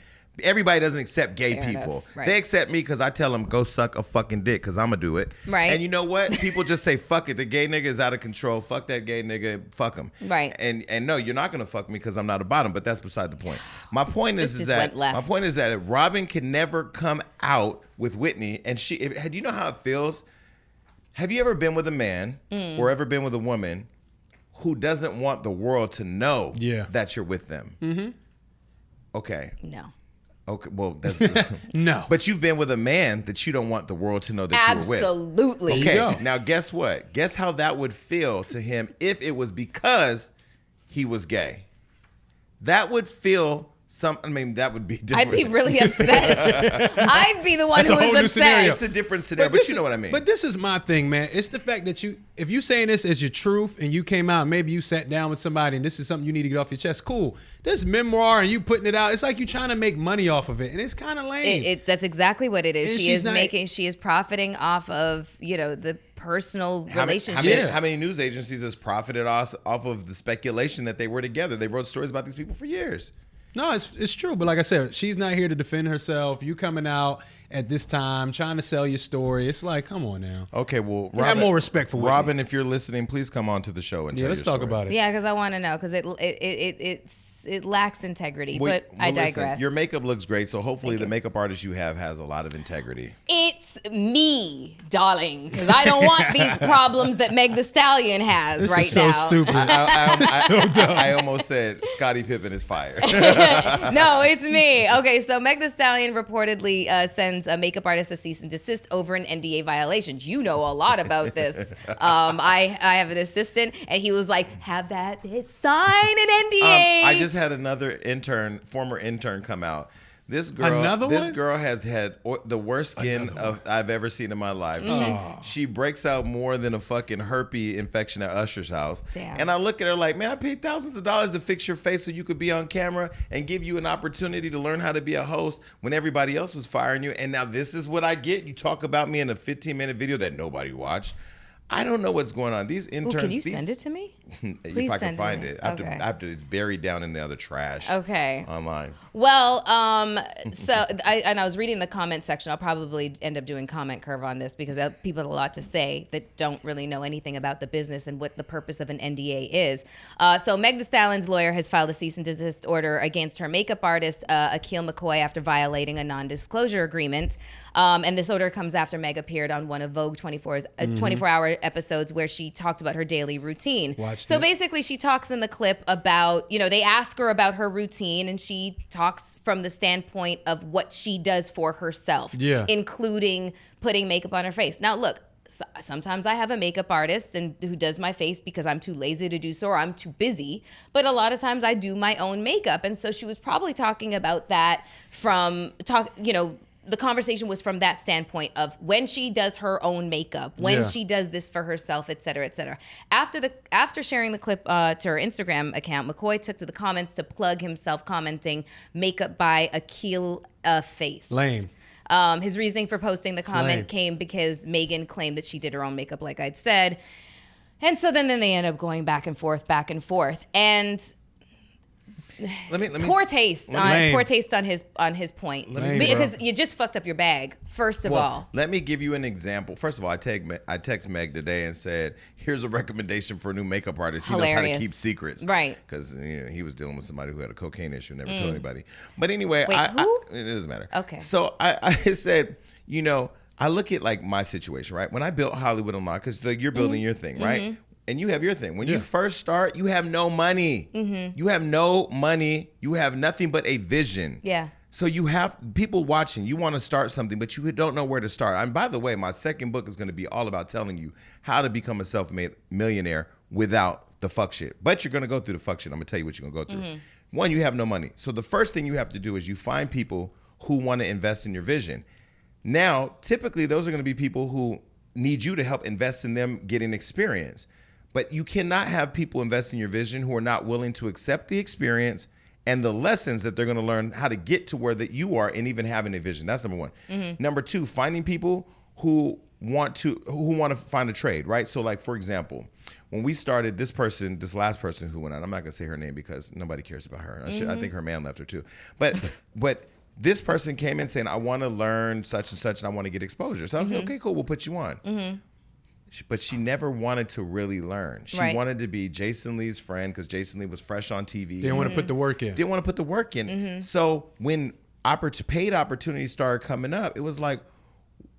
Everybody doesn't accept gay Fair enough. people. Right. They accept me because I tell them go suck a fucking dick because I'm gonna do it. Right. And you know what? People just say fuck it. The gay nigga is out of control. Fuck that gay nigga. Fuck him. Right. And no, you're not gonna fuck me because I'm not a bottom. But that's beside the point. My point This is just that went left. my point is that Robyn can never come out with Whitney, and do you know how it feels? Have you ever been with a man or ever been with a woman who doesn't want the world to know that you're with them? Mm-hmm. Okay. No. Okay. Well, that's No. But you've been with a man that you don't want the world to know that you were with. Absolutely. Okay. go. Now, guess what? Guess how that would feel to him if it was because he was gay. That would feel I mean, that would be different. I'd be really upset. I'd be the one That's who a whole was new upset. scenario. It's a different scenario, but you know what I mean. But this is my thing, man. It's the fact that if you saying this as your truth and you came out, maybe you sat down with somebody and this is something you need to get off your chest, cool. This memoir and you putting it out, it's like you trying to make money off of it, and it's kind of lame. That's exactly what it is. And She is profiting off of, the personal relationship. How many news agencies has profited off of the speculation that they were together? They wrote stories about these people for years. No, it's true. But like I said, she's not here to defend herself. You coming out at this time trying to sell your story. It's like, come on now. Okay, well, Just have more respect for Whitney. Robyn, if you're listening, please come on to the show and tell let's your talk story. about it. Yeah, because I want to know, because it lacks integrity. But I digress. Listen, your makeup looks great, so hopefully the makeup artist you have has a lot of integrity. It's me, darling, because I don't want these problems that Meg Thee Stallion has This right is so now. stupid. I almost said Scottie Pippen is fired. No, it's me. Okay, so Meg Thee Stallion reportedly sends a makeup artist a cease and desist over an NDA violation. You know a lot about this. I have an assistant, and he was like, have that bitch sign an NDA. I just had another former intern come out. This girl has had the worst skin I've ever seen in my life. She breaks out more than a fucking herpes infection at Usher's house. Damn. And I look at her like, man, I paid thousands of dollars to fix your face so you could be on camera and give you an opportunity to learn how to be a host when everybody else was firing you. And now this is what I get. You talk about me in a 15-minute video that nobody watched. I don't know what's going on. These interns. Ooh, can you send it to me? If I can find it. After it's buried down in the other trash. Okay. Online. Well, so I was reading the comment section. I'll probably end up doing comment curve on this because people have a lot to say that don't really know anything about the business and what the purpose of an NDA is. So Meg Thee Stallion's lawyer has filed a cease and desist order against her makeup artist, Akil McCoy, after violating a non-disclosure agreement. And this order comes after Meg appeared on one of Vogue 24's 24-hour episodes where she talked about her daily routine. Basically, she talks in the clip about, they ask her about her routine, and she talks from the standpoint of what she does for herself, including putting makeup on her face. Now, look, sometimes I have a makeup artist who does my face because I'm too lazy to do so or I'm too busy. But a lot of times I do my own makeup. And so she was probably talking about that the conversation was from that standpoint of when she does her own makeup, when she does this for herself, et cetera, et cetera. After sharing the clip to her Instagram account, McCoy took to the comments to plug himself, commenting, "Makeup by Akil Face." Lame. His reasoning for posting the comment came because Megan claimed that she did her own makeup, like I'd said. And so then they end up going back and forth. And poor taste on his point, because you just fucked up your bag. First of all, let me give you an example. First of all, I text Meg today and said, "Here's a recommendation for a new makeup artist. He knows how to keep secrets, right? Because he was dealing with somebody who had a cocaine issue, never told anybody. But anyway, who? It doesn't matter. Okay. So I said, I look at like my situation, right? When I built Hollywood Unlocked, because you're building your thing, right? And you have your thing. When you first start, you have no money. You have no money. You have nothing but a vision. Yeah. So you have people watching. You want to start something, but you don't know where to start. And by the way, my second book is going to be all about telling you how to become a self-made millionaire without the fuck shit. But you're going to go through the fuck shit. I'm going to tell you what you're going to go through. One, you have no money. So the first thing you have to do is you find people who want to invest in your vision. Now, typically, those are going to be people who need you to help invest in them getting experience. But you cannot have people invest in your vision who are not willing to accept the experience and the lessons that they're going to learn how to get to where that you are and even having a vision. That's number one. Number two, finding people who want to find a trade, right? So like, for example, when we started, this last person who went out, I'm not going to say her name because nobody cares about her. I think her man left her too. But this person came in saying, I want to learn such and such and I want to get exposure. So I was like, okay, cool, we'll put you on. But she never wanted to really learn. She wanted to be Jason Lee's friend because Jason Lee was fresh on TV. Didn't want to put the work in. Didn't want to put the work in. So when paid opportunities started coming up, it was like,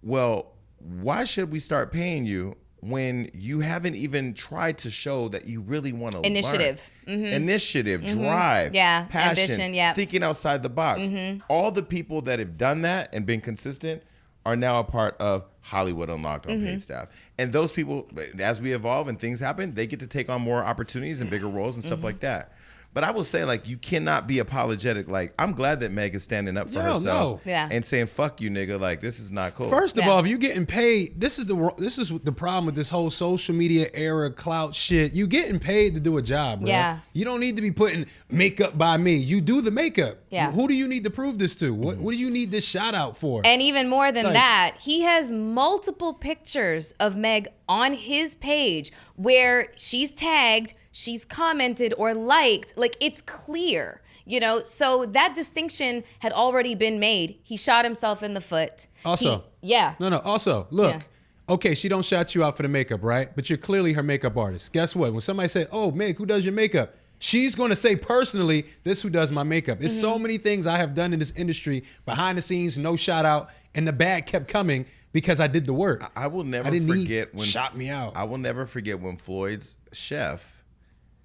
well, why should we start paying you when you haven't even tried to show that you really want to Initiative. learn? Initiative, drive, passion, ambition, thinking outside the box. All the people that have done that and been consistent are now a part of Hollywood Unlocked on paid staff. And those people, as we evolve and things happen, they get to take on more opportunities and bigger roles and stuff like that. But I will say, like, you cannot be apologetic. Like, I'm glad that Meg is standing up for herself and saying, fuck you, nigga. Like, this is not cool. First of all, if you're getting paid, this is the problem with this whole social media era clout shit. You getting paid to do a job, bro. Yeah. You don't need to be putting makeup by me. You do the makeup. Yeah. Who do you need to prove this to? What do you need this shout out for? And even more than that, he has multiple pictures of Meg on his page where she's tagged, she's commented or liked. Like, it's clear, you know? So that distinction had already been made. He shot himself in the foot. Also. Also, look. Yeah. Okay, she don't shout you out for the makeup, right? But you're clearly her makeup artist. Guess what? When somebody say, oh, Meg, who does your makeup? She's going to say personally, this who does my makeup. There's so many things I have done in this industry, behind the scenes, no shout out, and the bag kept coming because I did the work. I will never forget when shot me out. I will never forget when Floyd's chef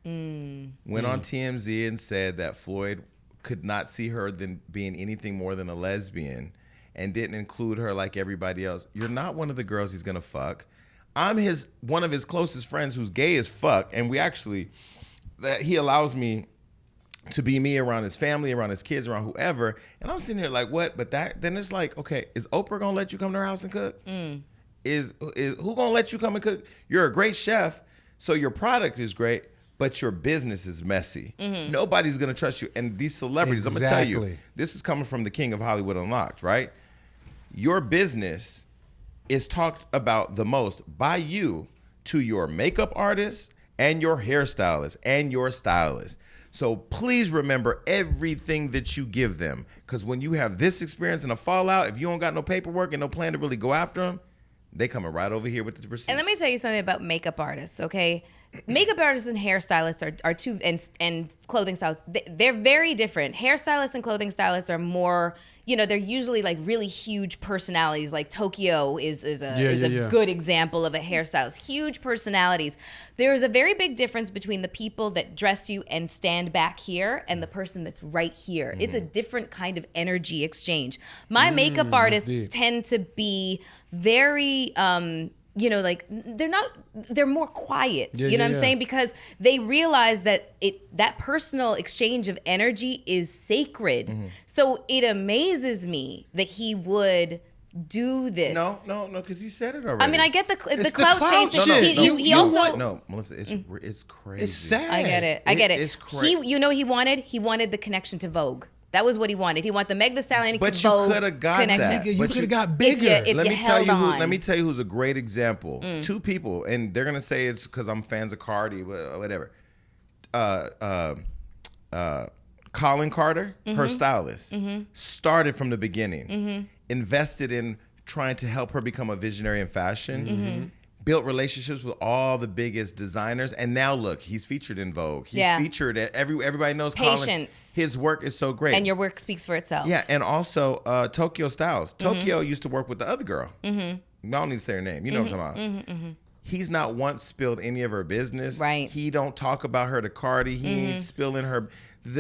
went on TMZ and said that Floyd could not see her than being anything more than a lesbian and didn't include her like everybody else. You're not one of the girls he's gonna fuck. I'm one of his closest friends who's gay as fuck, and that he allows me to be me around his family, around his kids, around whoever. And I'm sitting here like, what? But then it's like, okay, is Oprah gonna let you come to her house and cook? Is who gonna let you come and cook? You're a great chef, so your product is great, but your business is messy. Nobody's gonna trust you. And these celebrities, I'm gonna tell you, this is coming from the king of Hollywood Unlocked, right? Your business is talked about the most by you to your makeup artist and your hairstylist and your stylist. So please remember everything that you give them, because when you have this experience and a fallout, if you don't got no paperwork and no plan to really go after them, they coming right over here with the receipts. And let me tell you something about makeup artists, okay? Makeup artists and hairstylists are two, and clothing stylists, they're very different. Hairstylists and clothing stylists are more, you know, they're usually like really huge personalities. Like Tokyo is a good example of a hairstylist. Huge personalities. There's a very big difference between the people that dress you and stand back here and the person that's right here. It's a different kind of energy exchange. My makeup artists tend to be very you know, like they're more quiet. You know what I'm saying? Because they realize that that personal exchange of energy is sacred. So it amazes me that he would do this. No, because he said it already. I mean, I get the clout chasing. Shit. He also no, Melissa, it's crazy. It's sad. I get it. It's crazy. You know, he wanted the connection to Vogue. That was what he wanted. He wanted the Meg Thee Stallion. But you could have got that. You could have got bigger. Let me tell you who's a great example. Two people, and they're gonna say it's because I'm fans of Cardi, whatever. Colin Carter, her stylist, started from the beginning, invested in trying to help her become a visionary in fashion. Built relationships with all the biggest designers, and now look, he's featured in Vogue. He's featured at everybody knows Patience. Colin. His work is so great, and your work speaks for itself. Yeah, and also Tokyo Styles. Tokyo used to work with the other girl. I don't need to say her name. You know what I'm talking about. He's not once spilled any of her business. Right. He don't talk about her to Cardi. He ain't spilling her.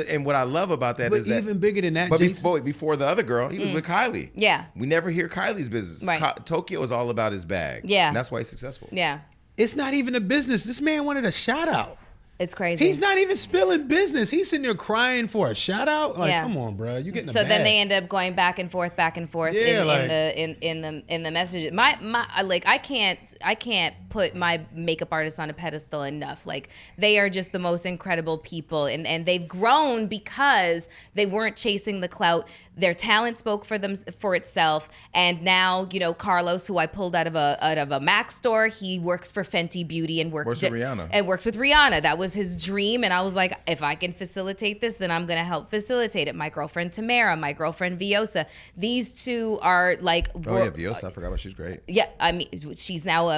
And what I love about that is that even bigger than that. But before the other girl, he was with Kylie. Yeah. We never hear Kylie's business. Right. Tokyo is all about his bag. Yeah. And that's why he's successful. Yeah. It's not even a business. This man wanted a shout out. It's crazy. He's not even spilling business. He's sitting there crying for a shout out. Like, come on, bro, you getting. So then they end up going back and forth in the message. I can't put my makeup artists on a pedestal enough. Like, they are just the most incredible people, and they've grown because they weren't chasing the clout. Their talent spoke for itself, and now, you know, Carlos, who I pulled out of a Mac store, he works for Fenty Beauty and works with Rihanna. That was his dream, and I was like, if I can facilitate this, then I'm gonna help facilitate it. My girlfriend Tamara, my girlfriend Viosa, these two are like. Oh yeah, Viosa, I forgot about. She's great. Yeah, I mean, she's now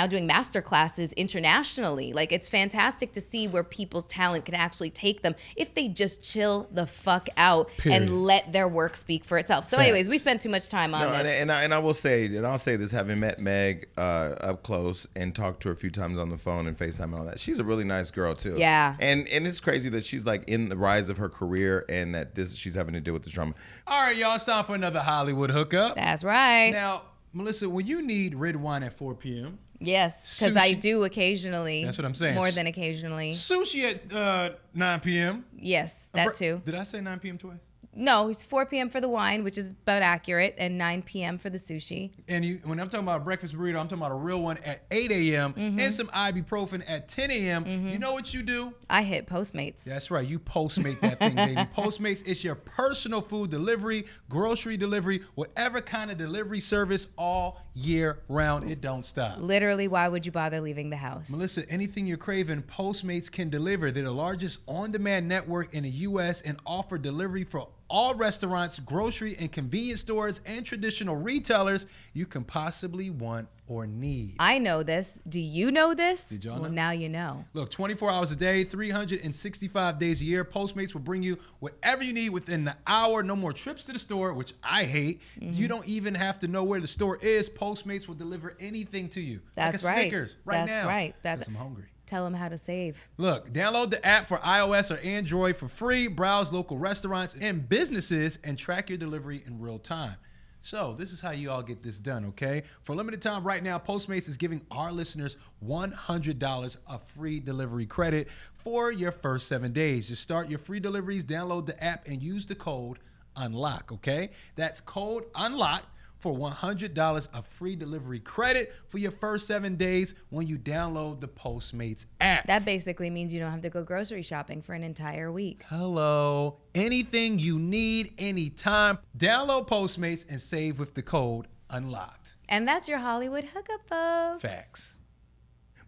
doing master classes internationally. Like, it's fantastic to see where people's talent can actually take them if they just chill the fuck out and let their work speak for itself. So, anyways, we spent too much time on this. And I will say, and I'll say this, having met Meg up close and talked to her a few times on the phone and FaceTime and all that, she's a really nice girl too. Yeah. And it's crazy that she's like in the rise of her career and that she's having to deal with this drama. All right, y'all, it's time for another Hollywood hookup. That's right. Now, Melissa, when you need red wine at 4 p.m., Yes, because I Sushi. do occasionally. That's what I'm saying. More than occasionally. Sushi at 9 p.m. Yes, that too. Did I say 9 p.m. twice? No, it's 4 p.m. for the wine, which is about accurate, and 9 p.m. for the sushi. And when I'm talking about a breakfast burrito, I'm talking about a real one at 8 a.m. Mm-hmm. and some ibuprofen at 10 a.m. You know what you do? I hit Postmates. That's right. You Postmate that thing, baby. Postmates is your personal food delivery, grocery delivery, whatever kind of delivery service all year round. It don't stop. Literally, why would you bother leaving the house? Melissa, anything you're craving, Postmates can deliver. They're the largest on-demand network in the U.S. and offer delivery for all restaurants, grocery and convenience stores, and traditional retailers you can possibly want or need. I know this. Do you know this? Did y'all know? Well, now you know. Look, 24 hours a day, 365 days a year, Postmates will bring you whatever you need within the hour. No more trips to the store, which I hate. You don't even have to know where the store is. Postmates will deliver anything to you. That's like a right. Snickers right That's now. right. That's 'Cause I'm hungry. Tell them how to save. Look, download the app for iOS or Android for free, browse local restaurants and businesses, and track your delivery in real time. So this is how you all get this done, okay? For a limited time right now, Postmates is giving our listeners $100 of free delivery credit for your first 7 days. Just start your free deliveries, download the app, and use the code UNLOCK, okay? That's code UNLOCK for $100 of free delivery credit for your first 7 days when you download the Postmates app. That basically means you don't have to go grocery shopping for an entire week. Hello. Anything you need, anytime. Download Postmates and save with the code UNLOCKED. And that's your Hollywood hookup, folks. Facts.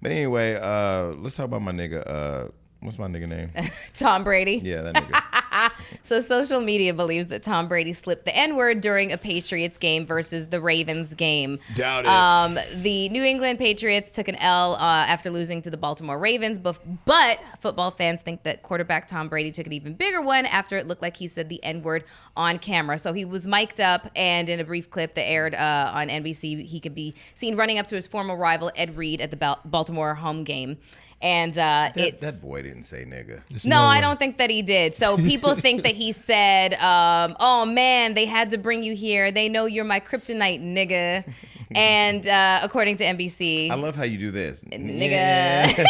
But anyway, let's talk about my nigga. What's my nigga name? Tom Brady. Yeah, that nigga. So social media believes that Tom Brady slipped the N-word during a Patriots game versus the Ravens game. Doubt it. The New England Patriots took an L after losing to the Baltimore Ravens, but football fans think that quarterback Tom Brady took an even bigger one after it looked like he said the N-word on camera. So he was mic'd up, and in a brief clip that aired on NBC, he could be seen running up to his former rival Ed Reed at the Baltimore home game. And That boy didn't say nigga. No, I don't think that he did. So people think that he said, oh man, they had to bring you here. They know you're my kryptonite, nigga. And according to NBC. I love how you do this. Nigga.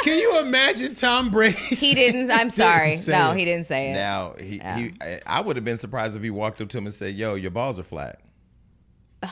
Can you imagine Tom Brady? He didn't. I'm sorry. say No, it. he didn't say it. Now, I would have been surprised if he walked up to him and said, yo, your balls are flat.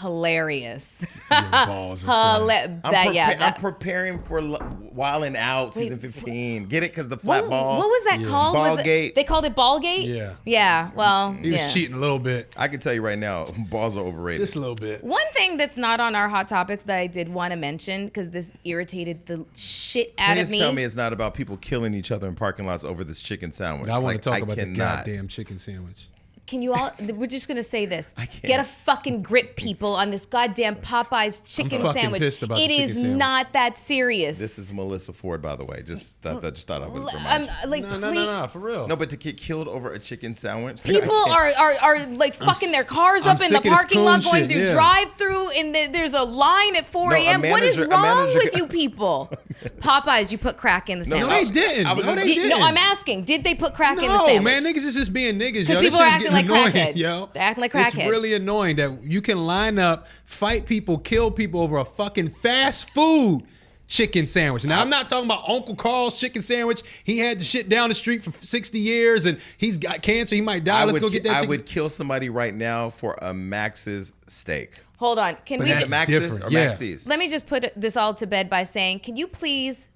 Hilarious. Your balls are flat. I'm preparing for Wildin' Out season 15. Get it? Because the flat ball. What was that called? Ballgate. They called it Ballgate? Yeah. Yeah. Well, He was cheating a little bit. I can tell you right now, balls are overrated. Just a little bit. One thing that's not on our hot topics that I did want to mention, because this irritated the shit out of Please me. tell me it's not about people killing each other in parking lots over this chicken sandwich. I want to talk I about the cannot. goddamn chicken sandwich. Can you all? We're just gonna say this. I can't. Get a fucking grip, people, on this goddamn Popeyes chicken fucking sandwich. pissed about It the chicken is sandwich. not that serious. This is Melissa Ford, by the way. Just thought I would remind you. Like, No, for real. No, but to get killed over a chicken sandwich. people are like fucking their cars I'm up in the sick of this parking lot, coon going shit, through yeah. drive-through, and there's a line at 4 No, a a.m. What is manager- a wrong manager- with you people? Popeyes, you put crack in the No, sandwich. they didn't. I was No, just- they didn't. No, I'm asking. Did they put crack in the No, sandwich? man, niggas is just being niggas, yo. Because This people are shit's acting getting like annoying, crackheads. yo. They're acting like It's crackheads. really annoying that you can line up, fight people, kill people over a fucking fast food chicken sandwich. Now, I'm not talking about Uncle Carl's chicken sandwich. He had the shit down the street for 60 years and he's got cancer. He might die. Let's go get that I chicken. would kill somebody right now for a Max's steak. Hold on. Can we that's just Max's different, or yeah. Maxie's? let me just put this all to bed by saying, can you please,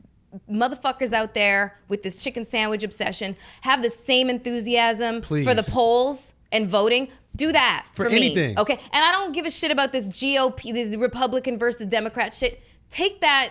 motherfuckers out there with this chicken sandwich obsession, have the same enthusiasm Please. for the polls and voting? Do that For me. anything. Okay? And I don't give a shit about this GOP, this Republican versus Democrat shit. Take that,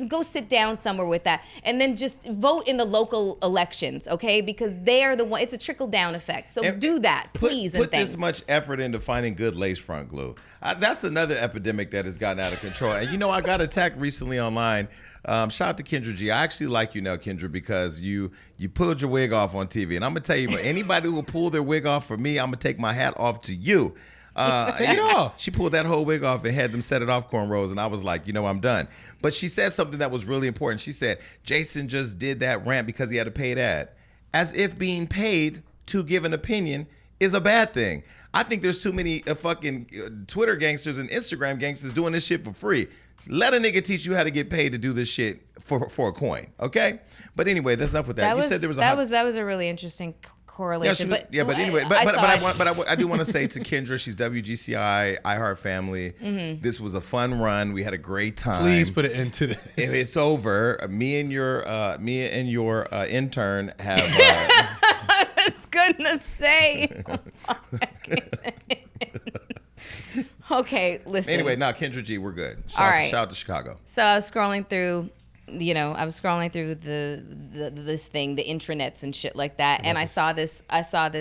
go sit down somewhere with that, and then just vote in the local elections, okay? Because they're the one, it's a trickle-down effect. So do that, please, Put and thanks. this much effort into finding good lace front glue. That's another epidemic that has gotten out of control. And you know, I got attacked recently online. Shout out to Kendra G. I actually like you now, Kendra, because you pulled your wig off on TV. And I'm going to tell you, but anybody who will pull their wig off for me, I'm going to take my hat off to you. Take it off. She pulled that whole wig off and had them set it off cornrows, and I was like, you know, I'm done. But she said something that was really important. She said, Jason just did that rant because he had a paid ad. As if being paid to give an opinion is a bad thing. I think there's too many fucking Twitter gangsters and Instagram gangsters doing this shit for free. Let a nigga teach you how to get paid to do this shit for a coin, okay? But anyway, that's enough with that. You said there was that was a really interesting correlation. But anyway, I do want to say to Kendra, she's WGCI, iHeart Family. Mm-hmm. This was a fun run. We had a great time. Please put an end to this. If it's over, me and your intern have. I was gonna say. Okay, listen. Anyway, Kendra G, we're good. Shout out to Chicago. So I was scrolling through, this thing, the intranets and shit like that, and I saw this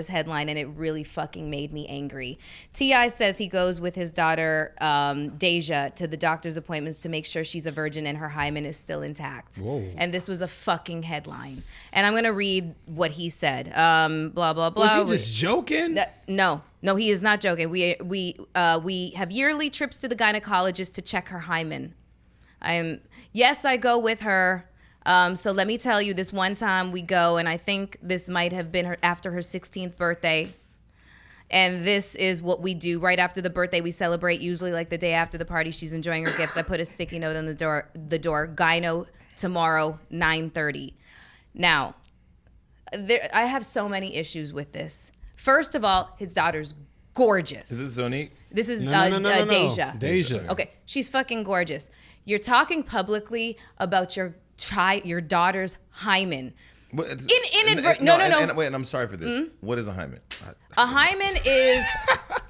headline, and it really fucking made me angry. T.I. says he goes with his daughter Deja to the doctor's appointments to make sure she's a virgin and her hymen is still intact. Whoa. And this was a fucking headline. And I'm gonna read what he said. Blah blah blah. Was he just joking? No, he is not joking. We have yearly trips to the gynecologist to check her hymen. Yes, I go with her. So let me tell you, this one time we go, and I think this might have been after her 16th birthday. And this is what we do. Right after the birthday, we celebrate, usually like the day after the party. She's enjoying her gifts. I put a sticky note on the door, gyno tomorrow, 9:30. Now, I have so many issues with this. First of all, his daughter's gorgeous. Is this Zonique? This is No. Deja. Deja. Okay, she's fucking gorgeous. You're talking publicly about your daughter's hymen. No. And I'm sorry for this. Mm-hmm. What is a hymen? A hymen is.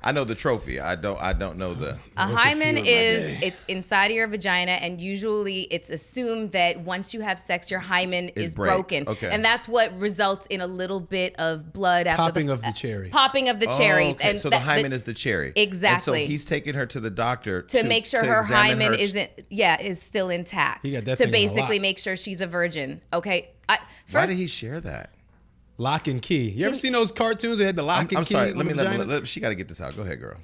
I know the trophy. I don't know the. A hymen is it's inside of your vagina, and usually it's assumed that once you have sex, your hymen is broken. Okay. And that's what results in a little bit of blood after popping of the cherry. Popping of the cherry. Okay. And so the hymen is the cherry. Exactly. And so he's taking her to the doctor to make sure her hymen is still intact. He got that to thing basically make sure she's a virgin. Okay. Why did he share that? Lock and key. You ever seen those cartoons that had the lock and key? I'm sorry. Let she got to get this out. Go ahead, girl.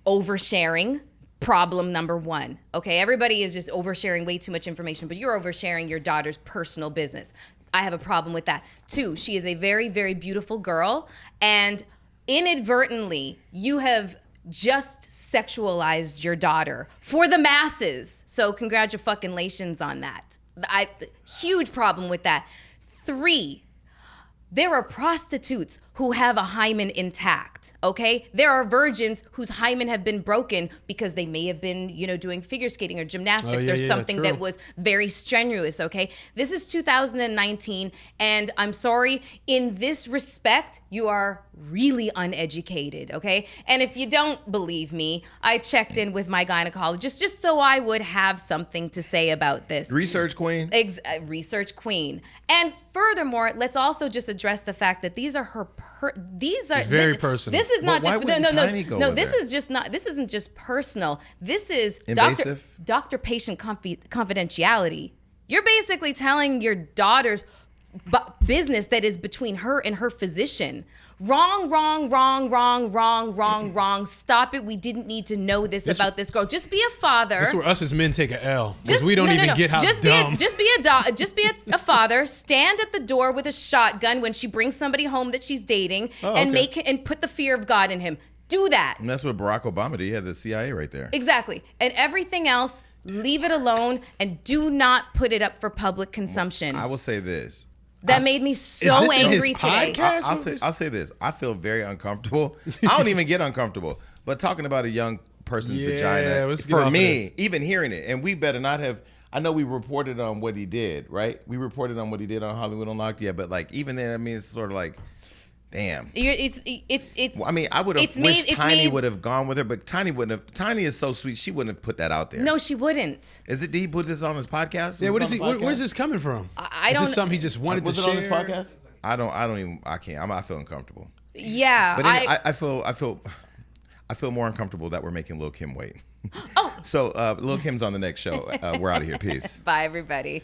Oversharing. Problem number one. Okay, everybody is just oversharing way too much information, but you're oversharing your daughter's personal business. I have a problem with that. 2, she is a very, very beautiful girl, and inadvertently, you have just sexualized your daughter for the masses. So congratulations on that. Huge problem with that. 3, there are prostitutes who have a hymen intact, okay? There are virgins whose hymen have been broken because they may have been, doing figure skating or gymnastics or something that was very strenuous, okay? This is 2019, and I'm sorry, in this respect, you are really uneducated, okay? And if you don't believe me, I checked in with my gynecologist just so I would have something to say about this. Research queen? Research queen. And furthermore, let's also just address the fact that these are her it's very personal. This is not just no. This is just not. This isn't just personal. This is invasive. Doctor-patient confidentiality. You're basically telling your daughter's business that is between her and her physician. Wrong. Stop it. We didn't need to know this about this girl. Just be a father. This is where us as men take an L. Because we don't even get how dumb. Just be a father. Stand at the door with a shotgun when she brings somebody home that she's dating and put the fear of God in him. Do that. And that's what Barack Obama did. He had the CIA right there. Exactly. And everything else, leave it alone and do not put it up for public consumption. I will say this. That made me so angry today. I'll say this. I feel very uncomfortable. I don't even get uncomfortable. But talking about a young person's vagina, for me, even hearing it, and we better not have. I know we reported on what he did, right? We reported on what he did on Hollywood Unlocked, but like even then, I mean, it's sort of like, damn. Well, I mean, I would have wished Tiny would have gone with her, but Tiny wouldn't have. Tiny is so sweet; she wouldn't have put that out there. No, she wouldn't. Did he put this on his podcast? Yeah, what is he? Where's this coming from? I don't. Is this something he just wanted to share? Was it on his podcast? I don't even. I can't. I feel uncomfortable. Yeah, but I feel more uncomfortable that we're making Lil' Kim wait. Oh, so Lil' Kim's on the next show. We're out of here. Peace. Bye, everybody.